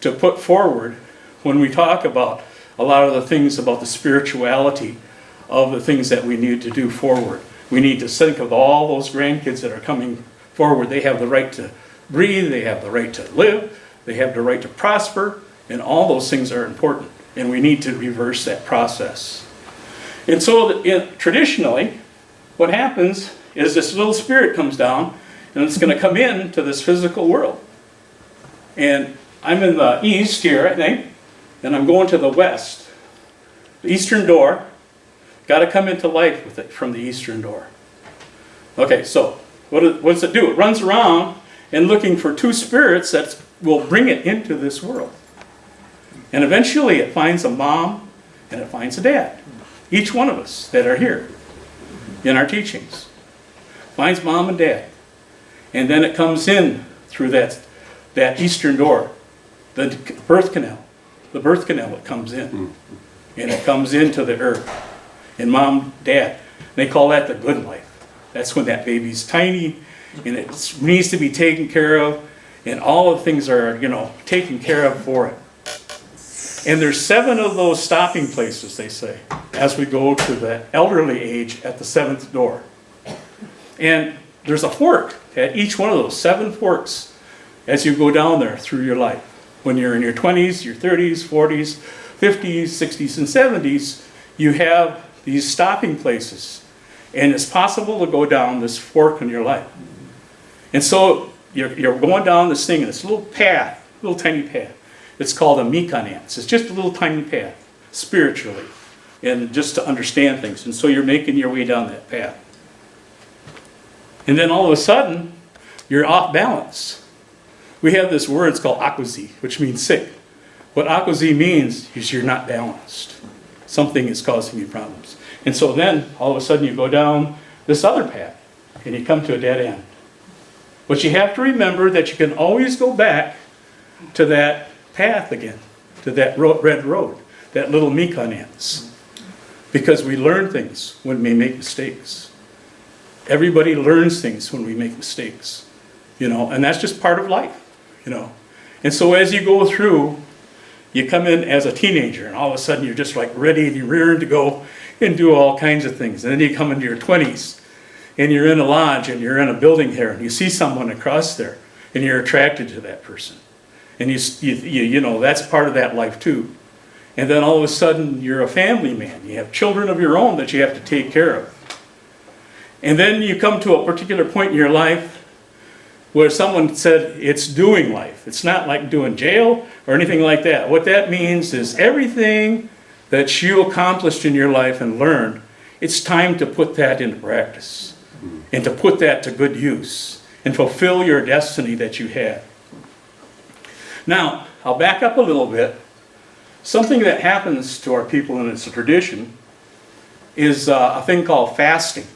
to put forward when we talk about a lot of the things about the spirituality of the things that we need to do forward. We need to think of all those grandkids that are coming forward. They have the right to breathe. They have the right to live. They have the right to prosper. And all those things are important. And we need to reverse that process. And so traditionally, what happens is this little spirit comes down and it's going to come into this physical world. And I'm in the east here, I think, and I'm going to the west. The eastern door, got to come into life with it from the eastern door. Okay, so what does it do? It runs around and looking for two spirits that will bring it into this world. And eventually it finds a mom and it finds a dad. Each one of us that are here in our teachings finds mom and dad. And then it comes in through that eastern door, the birth canal. The birth canal, it comes in. And it comes into the earth. And mom, dad, they call that the good life. That's when that baby's tiny and it needs to be taken care of. And all the things are, taken care of for it. And there's 7 of those stopping places, they say, as we go to the elderly age at the 7th door. And there's a fork at each one of those, 7 forks, as you go down there through your life. When you're in your 20s, your 30s, 40s, 50s, 60s, and 70s, you have these stopping places. And it's possible to go down this fork in your life. And so you're going down this thing, and it's a little path, little tiny path. It's called a mikanance. It's just a little tiny path, spiritually, and just to understand things. And so you're making your way down that path. And then all of a sudden, you're off balance. We have this word, it's called akuzi, which means sick. What akuzi means is you're not balanced. Something is causing you problems. And so then, all of a sudden, you go down this other path, and you come to a dead end. But you have to remember that you can always go back to that path again, to that red road, that little mikanance. Because we learn things when we make mistakes. Everybody learns things when we make mistakes, and that's just part of life, And so as you go through, you come in as a teenager, and all of a sudden you're just like ready and you're rearing to go and do all kinds of things. And then you come into your 20s, and you're in a lodge, and you're in a building here, and you see someone across there, and you're attracted to that person. And that's part of that life too. And then all of a sudden, you're a family man. You have children of your own that you have to take care of. And then you come to a particular point in your life where someone said it's doing life. It's not like doing jail or anything like that. What that means is everything that you accomplished in your life and learned, it's time to put that into practice and to put that to good use and fulfill your destiny that you had. Now, I'll back up a little bit. Something that happens to our people, and it's a tradition, is a thing called fasting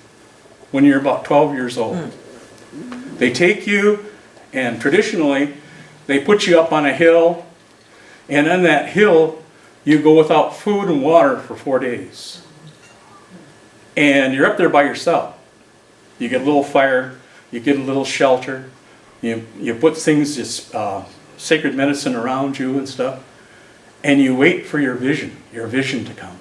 when you're about 12 years old. They take you, and traditionally, they put you up on a hill, and on that hill, you go without food and water for 4 days. And you're up there by yourself. You get a little fire, you get a little shelter, you put things, just sacred medicine around you and stuff, and you wait for your vision to come.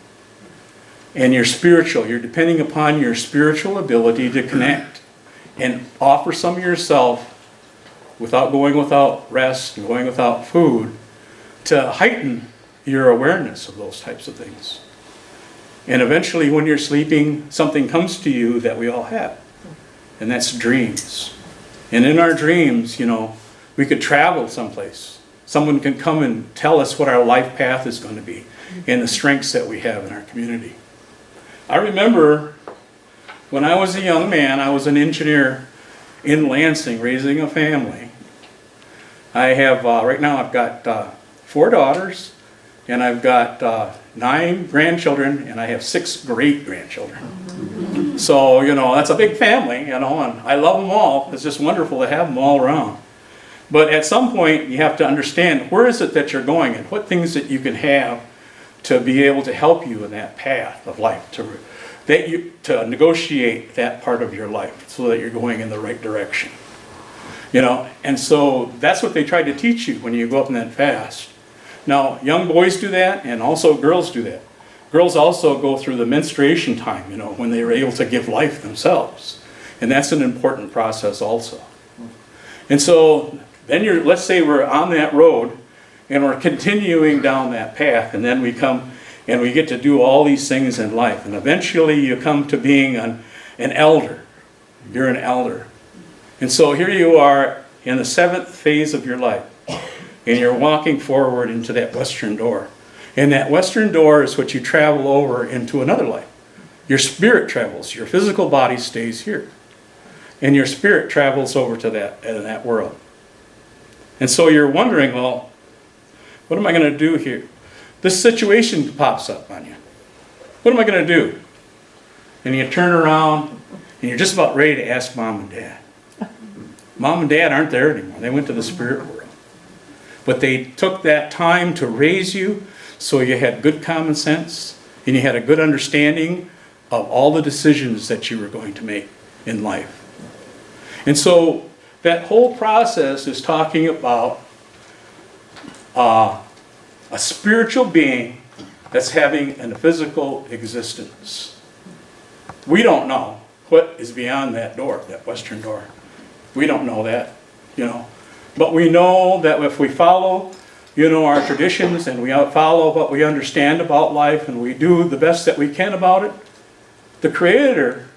And you're depending upon your spiritual ability to connect and offer some of yourself without going without rest and going without food to heighten your awareness of those types of things. And eventually when you're sleeping, something comes to you that we all have, and that's dreams. And in our dreams, we could travel someplace. Someone can come and tell us what our life path is going to be and the strengths that we have in our community. I remember when I was a young man, I was an engineer in Lansing, raising a family. I have, right now I've got 4 daughters, and I've got 9 grandchildren, and I have 6 great-grandchildren. So, you know, that's a big family, you know, and I love them all. It's just wonderful to have them all around. But at some point, you have to understand, where is it that you're going, and what things that you can have to be able to help you in that path of life, to negotiate that part of your life so that you're going in the right direction. You know, and so that's what they try to teach you when you go up in that fast. Now, young boys do that, and also girls do that. Girls also go through the menstruation time, you know, when they are able to give life themselves. And that's an important process also. And so then let's say we're on that road, and we're continuing down that path, and then we come and we get to do all these things in life. And eventually you come to being an elder. You're an elder. And so here you are in the 7th phase of your life, and you're walking forward into that western door. And that western door is what you travel over into another life. Your spirit travels. Your physical body stays here. And your spirit travels over to that world. And so you're wondering, well, what am I going to do here? This situation pops up on you. What am I going to do? And you turn around, and you're just about ready to ask Mom and Dad. Mom and Dad aren't there anymore. They went to the spirit world. But they took that time to raise you so you had good common sense, and you had a good understanding of all the decisions that you were going to make in life. And so that whole process is talking about a spiritual being that's having a physical existence. We don't know what is beyond that door, that western door. We don't know that, you know. But we know that if we follow, you know, our traditions, and we follow what we understand about life, and we do the best that we can about it, the Creator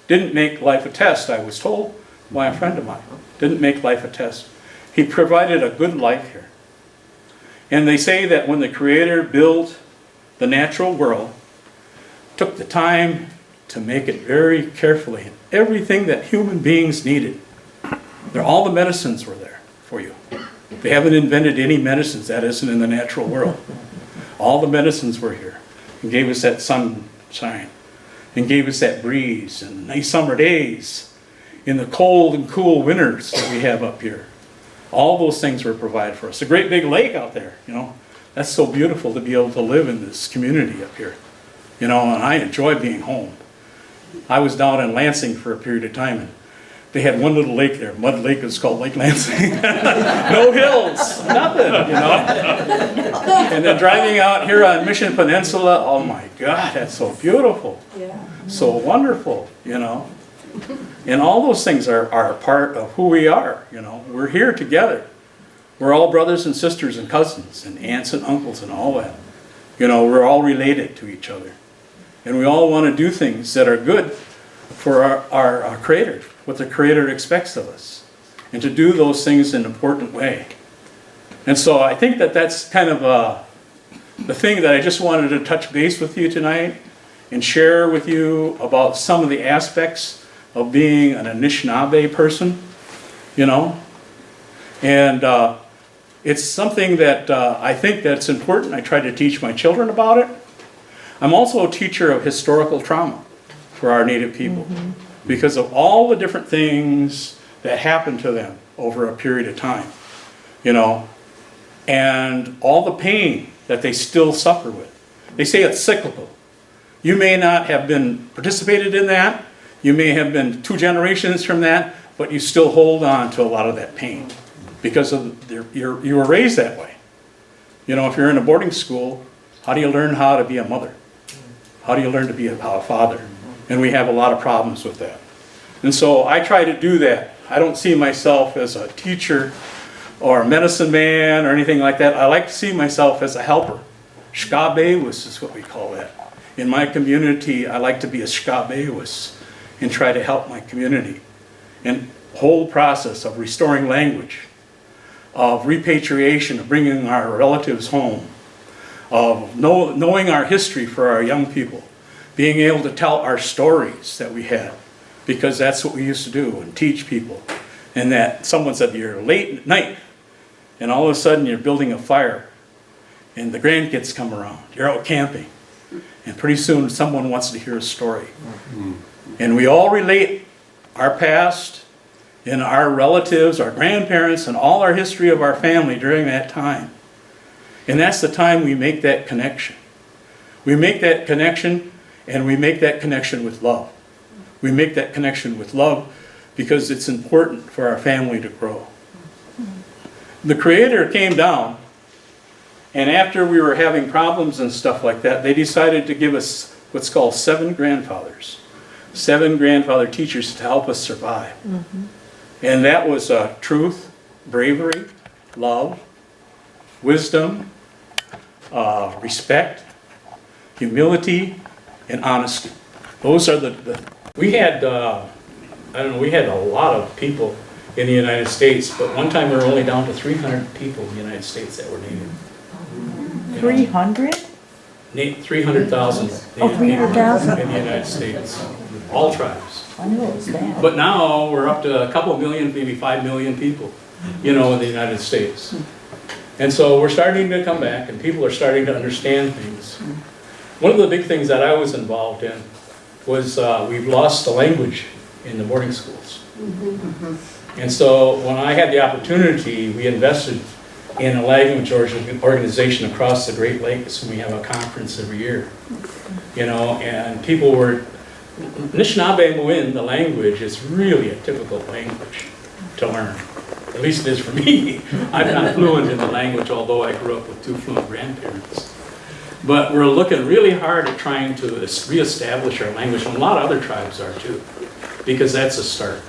didn't make life a test, I was told by a friend of mine. Didn't make life a test. He provided a good life here. And they say that when the Creator built the natural world, took the time to make it very carefully, and everything that human beings needed. All the medicines were there for you. They haven't invented any medicines that isn't in the natural world. All the medicines were here, and gave us that sunshine, and gave us that breeze, and nice summer days, in the cold and cool winters that we have up here. All those things were provided for us. A great big lake out there, you know. That's so beautiful to be able to live in this community up here. You know, and I enjoy being home. I was down in Lansing for a period of time, and they had one little lake there. Mud Lake is called Lake Lansing. No hills, nothing, you know. And then driving out here on Mission Peninsula, oh my God, that's so beautiful. Yeah. So wonderful, you know. And all those things are a part of who we are, you know. We're here together. We're all brothers and sisters and cousins and aunts and uncles and all that. You know, we're all related to each other. And we all want to do things that are good for our Creator, what the Creator expects of us. And to do those things in an important way. And so I think that that's kind of the thing that I just wanted to touch base with you tonight and share with you about some of the aspects of being an Anishnabek person, you know. And it's something that I think that's important. I try to teach my children about it. I'm also a teacher of historical trauma for our Native people because of all the different things that happened to them over a period of time, you know, and all the pain that they still suffer with. They say it's cyclical. You may not have been participated in that. You may have been 2 generations from that, but you still hold on to a lot of that pain because of you were raised that way. You know, if you're in a boarding school, how do you learn how to be a mother? How do you learn to be a father? And we have a lot of problems with that. And so I try to do that. I don't see myself as a teacher or a medicine man or anything like that. I like to see myself as a helper. Shkabewis is what we call that. In my community, I like to be a Shkabewis and try to help my community. And the whole process of restoring language, of repatriation, of bringing our relatives home, of knowing our history for our young people, being able to tell our stories that we had, because that's what we used to do and teach people. And that someone said you're late at night and all of a sudden you're building a fire and the grandkids come around, you're out camping, and pretty soon someone wants to hear a story. And we all relate our past and our relatives, our grandparents, and all our history of our family during that time. And that's the time we make that connection. We make that connection, and we make that connection with love. We make that connection with love because it's important for our family to grow. The Creator came down, and after we were having problems and stuff like that, they decided to give us what's called 7 grandfathers. 7 grandfather teachers to help us survive. And that was truth, bravery, love, wisdom, respect, humility, and honesty. Those are we had, we had a lot of people in the United States, but one time we were only down to 300 people in the United States that were Native. 300? 300,000 Oh, 300,000. in the United States, all tribes. I knew it was that. But now we're up to a couple million, maybe 5 million people, in the United States. And so we're starting to come back and people are starting to understand things. One of the big things that I was involved in was we've lost the language in the boarding schools. And so when I had the opportunity, we invested in a language organization across the Great Lakes, and we have a conference every year. And people were, Anishnabek, the language, is really a difficult language to learn. At least it is for me. I'm not fluent in the language, although I grew up with 2 fluent grandparents. But we're looking really hard at trying to reestablish our language, and a lot of other tribes are too, because that's a start,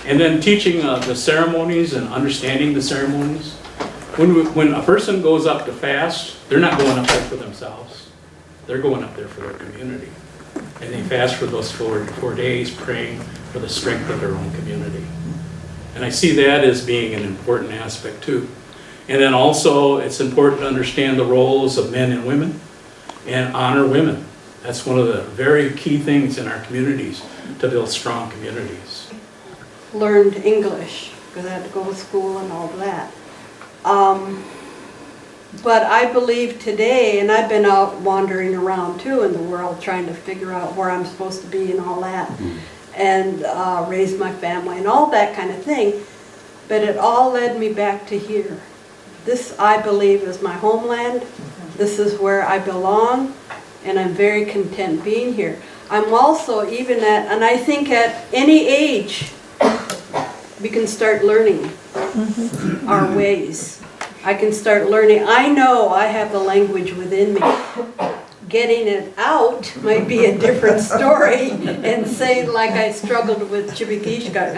And then teaching the ceremonies and understanding the ceremonies. When a person goes up to fast, they're not going up there for themselves. They're going up there for their community. And they fast for those 4 days, praying for the strength of their own community. And I see that as being an important aspect too. And then also, it's important to understand the roles of men and women and honor women. That's one of the very key things in our communities to build strong communities. Learned English, because I had to go to school and all that. But I believe today, and I've been out wandering around too in the world trying to figure out where I'm supposed to be and all that, and raise my family and all that kind of thing, but it all led me back to here. This, I believe, is my homeland. This is where I belong, and I'm very content being here. I'm also even and I think at any age, we can start learning our ways. I can start learning. I know I have the language within me. Getting it out might be a different story, and saying like I struggled with Chibikishka,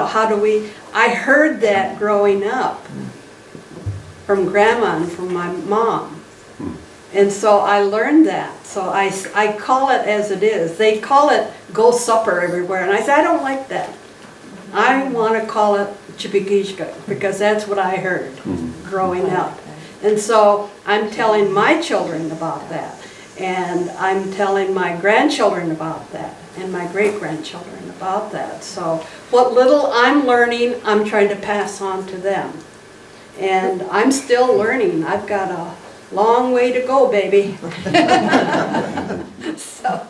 how do we, I heard that growing up from grandma and from my mom. And so I learned that. So I call it as it is. They call it go supper everywhere. And I say, I don't like that. I want to call it Chibikishka because that's what I heard growing up. And so I'm telling my children about that. And I'm telling my grandchildren about that. And my great-grandchildren about that. So what little I'm learning, I'm trying to pass on to them. And I'm still learning. I've got a long way to go, baby. So.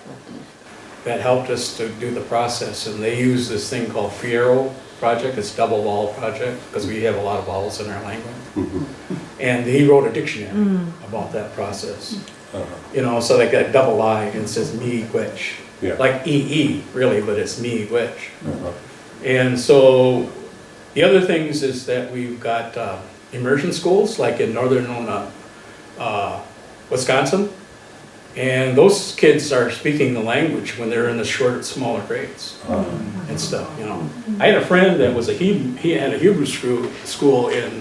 That helped us to do the process, and they use this thing called Fiero project. It's double vowel project because we have a lot of vowels in our language. And he wrote a dictionary about that process. So they got double I and it says me which, like EE really, but it's me which. And so the other things is that we've got immersion schools like in northern Wisconsin. And those kids are speaking the language when they're in the smaller grades and stuff, I had a friend that was he had a Hebrew school in,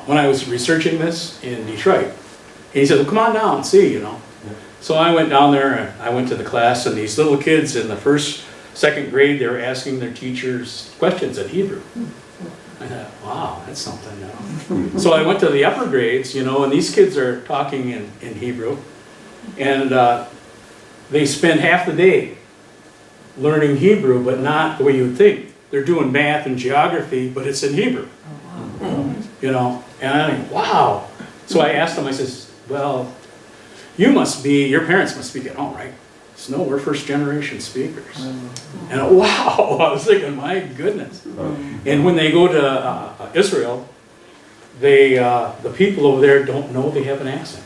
when I was researching this in Detroit. He said, well, come on down and see, So I went down there and I went to the class, and these little kids in the 1st, 2nd grade, they were asking their teachers questions in Hebrew. I thought, wow, that's something, you know. So I went to the upper grades, you know, and these kids are talking in Hebrew. And they spend half the day learning Hebrew, but not the way you would think. They're doing math and geography, but it's in Hebrew. You know, and I think, wow. So I asked them, I says, well, your parents must speak at home, right? So no, we're first generation speakers. And wow, I was thinking, my goodness. And when they go to Israel, the people over there don't know they have an accent.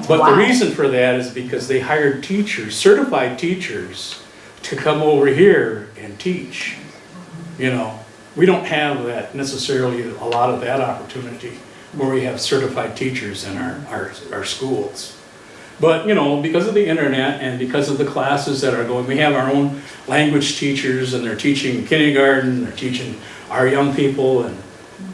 But the reason for that is because they hired teachers, certified teachers, to come over here and teach. You know, we don't have that necessarily, a lot of that opportunity where we have certified teachers in our schools. But, you know, because of the internet and because of the classes that are going, we have our own language teachers, and they're teaching kindergarten, they're teaching our young people, and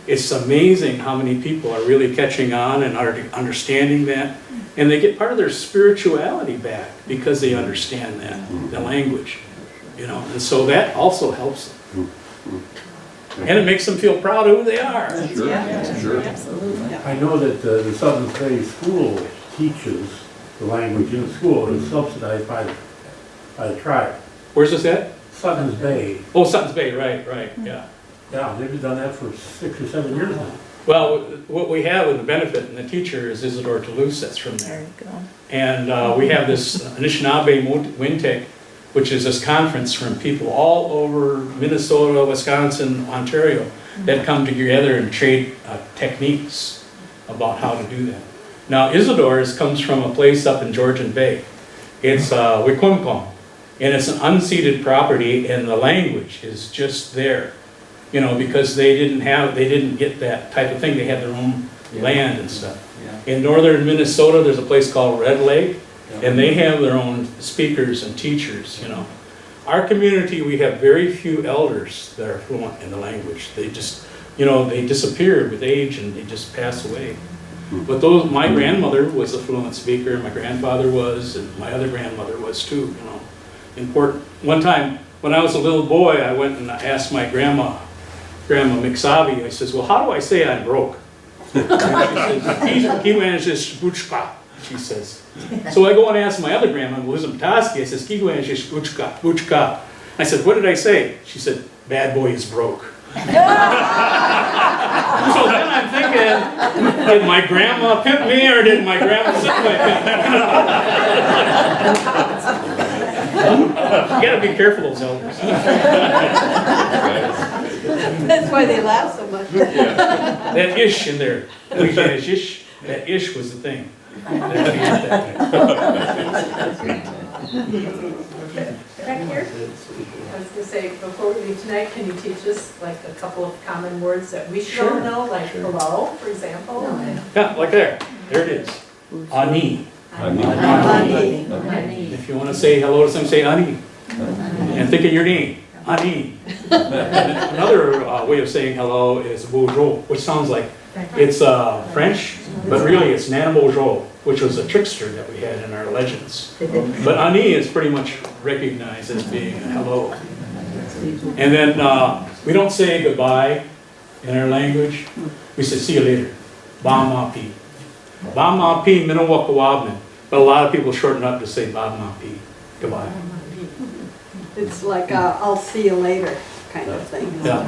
it's amazing how many people are really catching on and are understanding that. And they get part of their spirituality back because they understand that, the language, you know, and so that also helps them. And it makes them feel proud of who they are. Sure, sure. Absolutely. I know that the Southern Bay School teaches the language in school. It's subsidized by the tribe. Where's this at? Sutton's Bay. Oh, Sutton's Bay, right, yeah. Yeah, they've done that for 6 or 7 years now. Well, what we have with the benefit and the teacher is Isidore Toulouse that's from There there. you go. And we have this Anishnabek Wintec, which is this conference from people all over Minnesota, Wisconsin, Ontario, that come together and trade techniques about how to do that. Now, Isidore's comes from a place up in Georgian Bay. It's Wikwemkom, and it's an unceded property, and the language is just there. You know, because they didn't get that type of thing. They had their own land and stuff. In northern Minnesota, there's a place called Red Lake, and they have their own speakers and teachers, you know. Our community, we have very few elders that are fluent in the language. They just, you know, they disappear with age and they just pass away. But my grandmother was a fluent speaker, my grandfather was, and my other grandmother was too, you know. Important. One time, when I was a little boy, I went and I asked my Grandma Mixavi, I says, well, how do I say I'm broke? She says, he manages buchka, she says. So I go and ask my other grandma, Elizabeth Toski, I says, he manages buchka. I said, what did I say? She said, bad boy is broke. So then I'm thinking, did my grandma pimp me or did my grandma sit my pimp? You gotta be careful, those elders. That's why they laugh so much. That ish in there, that ish was the thing. Back here, I was gonna say, before we leave tonight, can you teach us like a couple of common words that we should all know, like hello, for example? Yeah, like there it is. Ani. Ani. If you want to say hello to someone, say Ani. And think of your name, Ani. Another way of saying hello is bonjour, which sounds like it's French, but really it's Nana Bonjour, which was a trickster that we had in our legends. But Ani is pretty much recognized as being a hello. And then we don't say goodbye in our language. We say see you later. Ba ma pi. Ba ma pi minawakawabman. But a lot of people shorten up to say ba ma pi. Goodbye. It's like I'll see you later kind of thing. Yeah.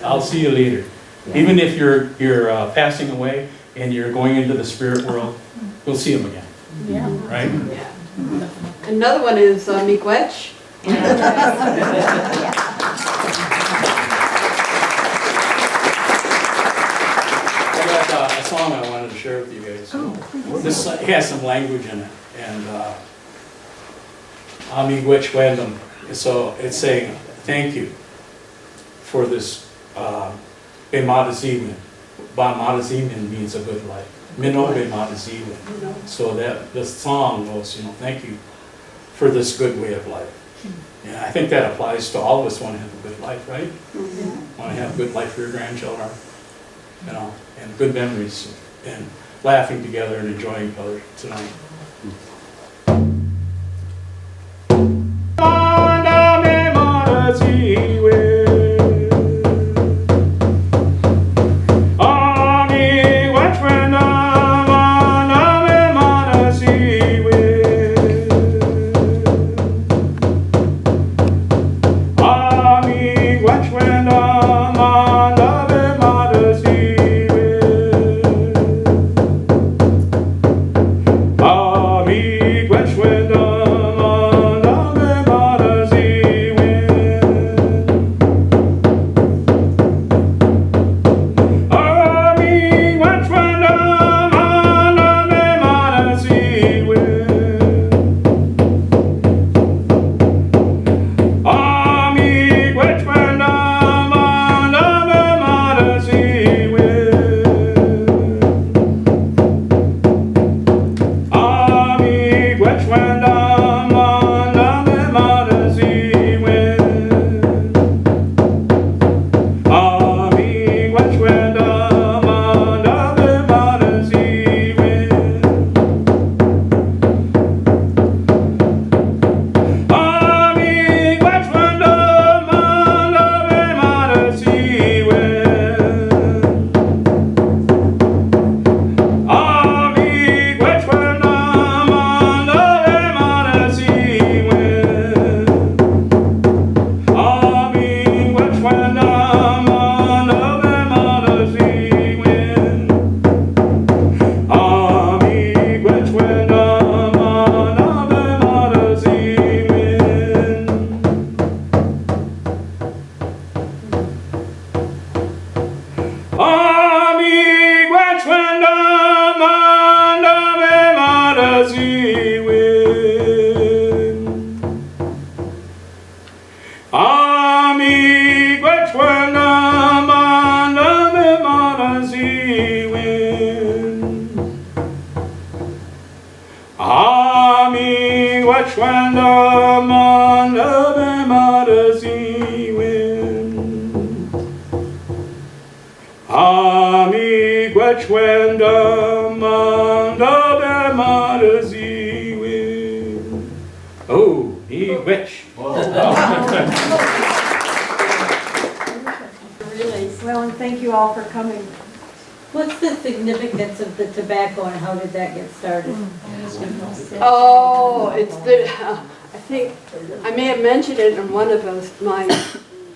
I'll see you later. Even if you're passing away and you're going into the spirit world, you'll see him again. Yeah. Right? Yeah. Another one is miigwech. I got a song I wanted to share with you guys. This has some language in it, and miigwech wendom. So it's saying thank you for this Bemadazimin. Bemadazimin means a good life. Mino Bemadazimin. So that the song goes, you know, thank you for this good way of life. And I think that applies to all of us. Want to have a good life, right? Want to have a good life for your grandchildren, you know, and good memories, and laughing together and enjoying each other tonight. Oh, he witch. Well, and thank you all for coming. What's the significance of the tobacco and how did that get started? Oh, it's the, I think, I may have mentioned it in one of my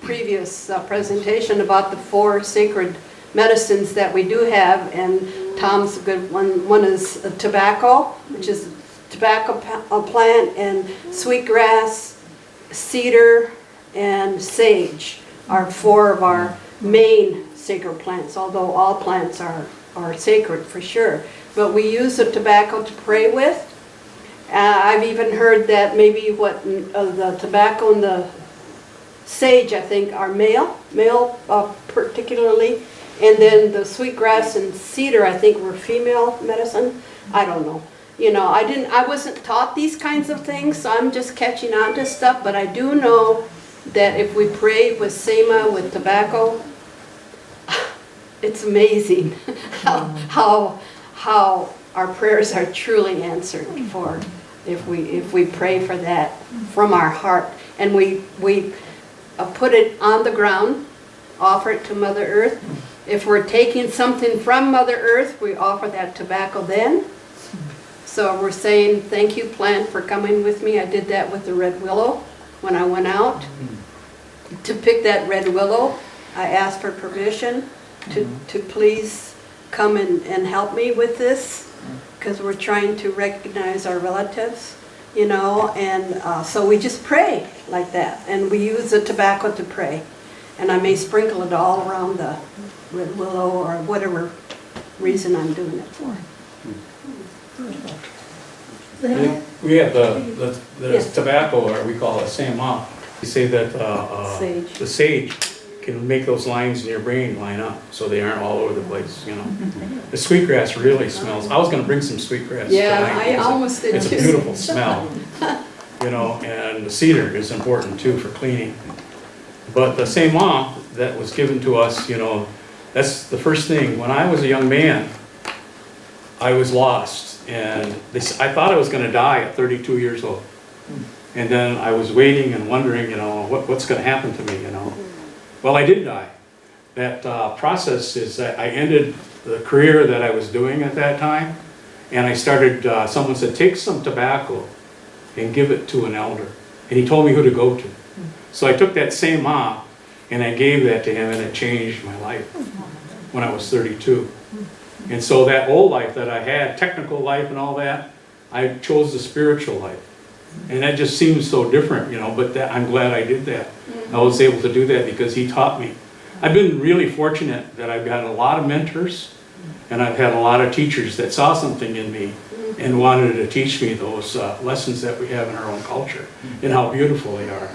previous presentation about the 4 sacred medicines that we do have, and Tom's a good one. One is tobacco, which is tobacco plant, and sweetgrass, cedar, and sage are 4 of our main sacred plants, although all plants are sacred for sure. But we use the tobacco to pray with. I've even heard that maybe the tobacco and the sage, I think, are male particularly, and then the sweetgrass and cedar, I think, were female medicine. I don't know. You know, I wasn't taught these kinds of things, so I'm just catching on to stuff, but I do know that if we pray with sema, with tobacco, it's amazing how our prayers are truly answered for if we pray for that from our heart, and we put it on the ground, offer it to Mother Earth. If we're taking something from Mother Earth, we offer that tobacco then. So we're saying, thank you, plant, for coming with me. I did that with the red willow when I went out. To pick that red willow, I asked for permission to please come and help me with this, because we're trying to recognize our relatives, you know, and so we just pray like that, and we use the tobacco to pray. And I may sprinkle it all around the red willow or whatever reason I'm doing it for. We have the Yes. tobacco, or we call it sema. We say that Sage. the sage can make those lines in your brain line up so they aren't all over the place, you know. The sweetgrass really smells. I was going to bring some sweetgrass Yeah, tonight. I almost did It's a too. beautiful smell, you know, and the cedar is important too for cleaning. But the sema that was given to us, you know, that's the first thing. When I was a young man, I was lost, and I thought I was going to die at 32 years old. And then I was waiting and wondering, you know, what's going to happen to me, you know. Well, I did die. That process is that I ended the career that I was doing at that time, and I started, someone said, take some tobacco and give it to an elder. And he told me who to go to. So I took that same And I gave that to him, and it changed my life when I was 32. And so that old life that I had, technical life and all that, I chose the spiritual life. And that just seems so different, you know, but I'm glad I did that. I was able to do that because he taught me. I've been really fortunate that I've got a lot of mentors, and I've had a lot of teachers that saw something in me and wanted to teach me those lessons that we have in our own culture and how beautiful they are.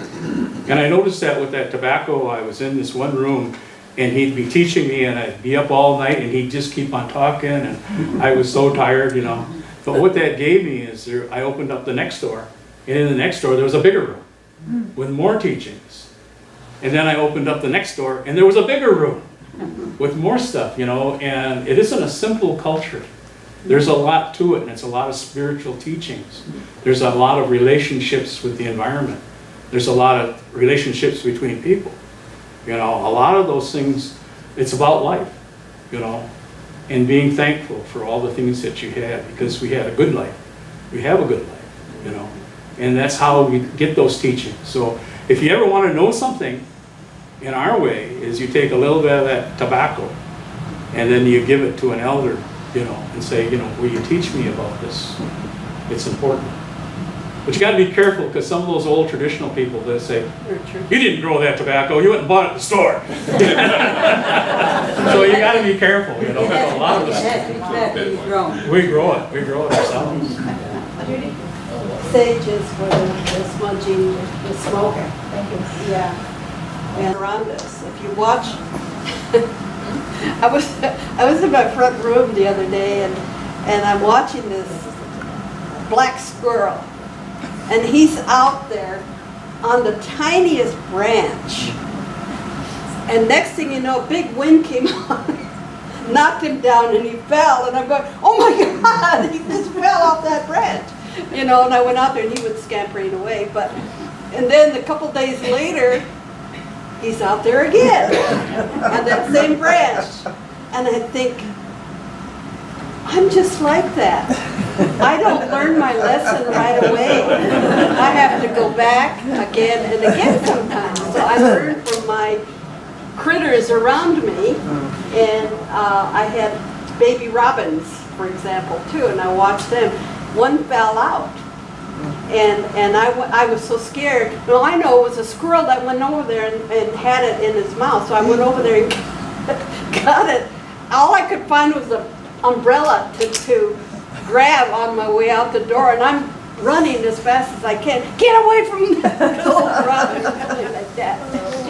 And I noticed that with that tobacco, I was in this one room and he'd be teaching me and I'd be up all night and he'd just keep on talking and I was so tired, you know. But what that gave me is I opened up the next door, and in the next door there was a bigger room with more teachings. And then I opened up the next door and there was a bigger room with more stuff, you know, and it isn't a simple culture. There's a lot to it, and it's a lot of spiritual teachings. There's a lot of relationships with the environment. There's a lot of relationships between people. You know, a lot of those things, it's about life, you know, and being thankful for all the things that you had, because we had a good life. We have a good life, you know, and that's how we get those teachings. So if you ever want to know something, in our way, is you take a little bit of that tobacco and then you give it to an elder, you know, and say, you know, will you teach me about this? It's important. But you got to be careful, because some of those old traditional people, they say, you didn't grow that tobacco, you went and bought it at the store. So you got to be careful, you know, because a lot of us, we grow it ourselves. Sage is for the smudging, the smoke. Thank you. Yeah. And around us, if you watch, I was in my front room the other day and I'm watching this black squirrel, and he's out there on the tiniest branch, and next thing you know, a big wind came on, knocked him down, and he fell, and I'm going, oh my God, he just fell off that branch, you know, and I went out there and he was scampering away, and then a couple days later, he's out there again on that same branch. And I think, I'm just like that. I don't learn my lesson right away. I have to go back again and again sometimes. So I learn from my critters around me. And I had baby robins, for example, too, and I watched them. One fell out. And I was so scared. Well, I know it was a squirrel that went over there and had it in his mouth. So I went over there and got it. All I could find was an umbrella to grab on my way out the door. And I'm running as fast as I can. Get away from that little robin, something like that.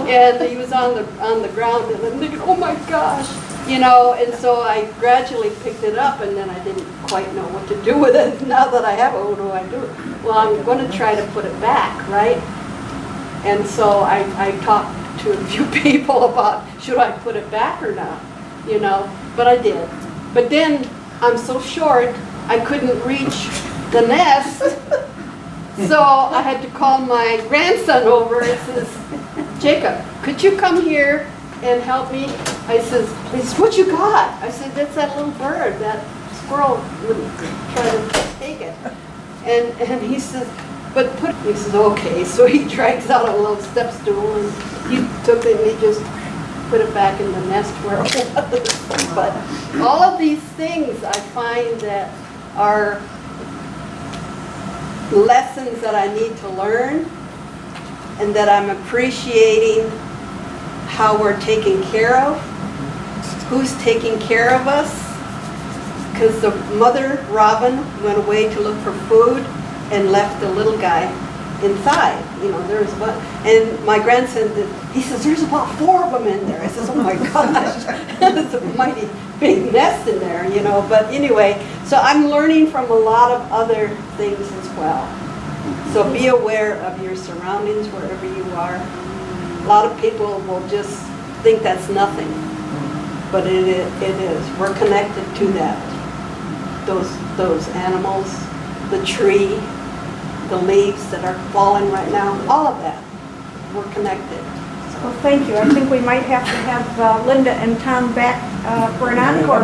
And he was on the ground. And I'm thinking, oh my gosh. You know, and so I gradually picked it up, and then I didn't quite know what to do with it. Now that I have it, what do I do? Well, I'm going to try to put it back, right? And so I talked to a few people about, should I put it back or not? You know, but I did. But then I'm so short, I couldn't reach the nest. So I had to call my grandson over and says, Jacob, could you come here and help me? I says, what you got? I said, that's that little bird, that squirrel would try to take it. And he says, but put, he says, okay. So he drags out a little step stool and he took it and he just put it back in the nest where it was. But all of these things I find that are lessons that I need to learn, and that I'm appreciating how we're taken care of, who's taking care of us, because the mother robin went away to look for food and left the little guy inside. You know, there's one, and my grandson, he says, there's about 4 of them in there. I says, oh my gosh, it's a mighty big nest in there, you know. But anyway, so I'm learning from a lot of other things as well. So be aware of your surroundings wherever you are. A lot of people will just think that's nothing, but it is. We're connected to that. Those animals, the tree, the leaves that are falling right now, all of that. We're connected. Well, thank you. I think we might have to have Linda and Tom back for an encore.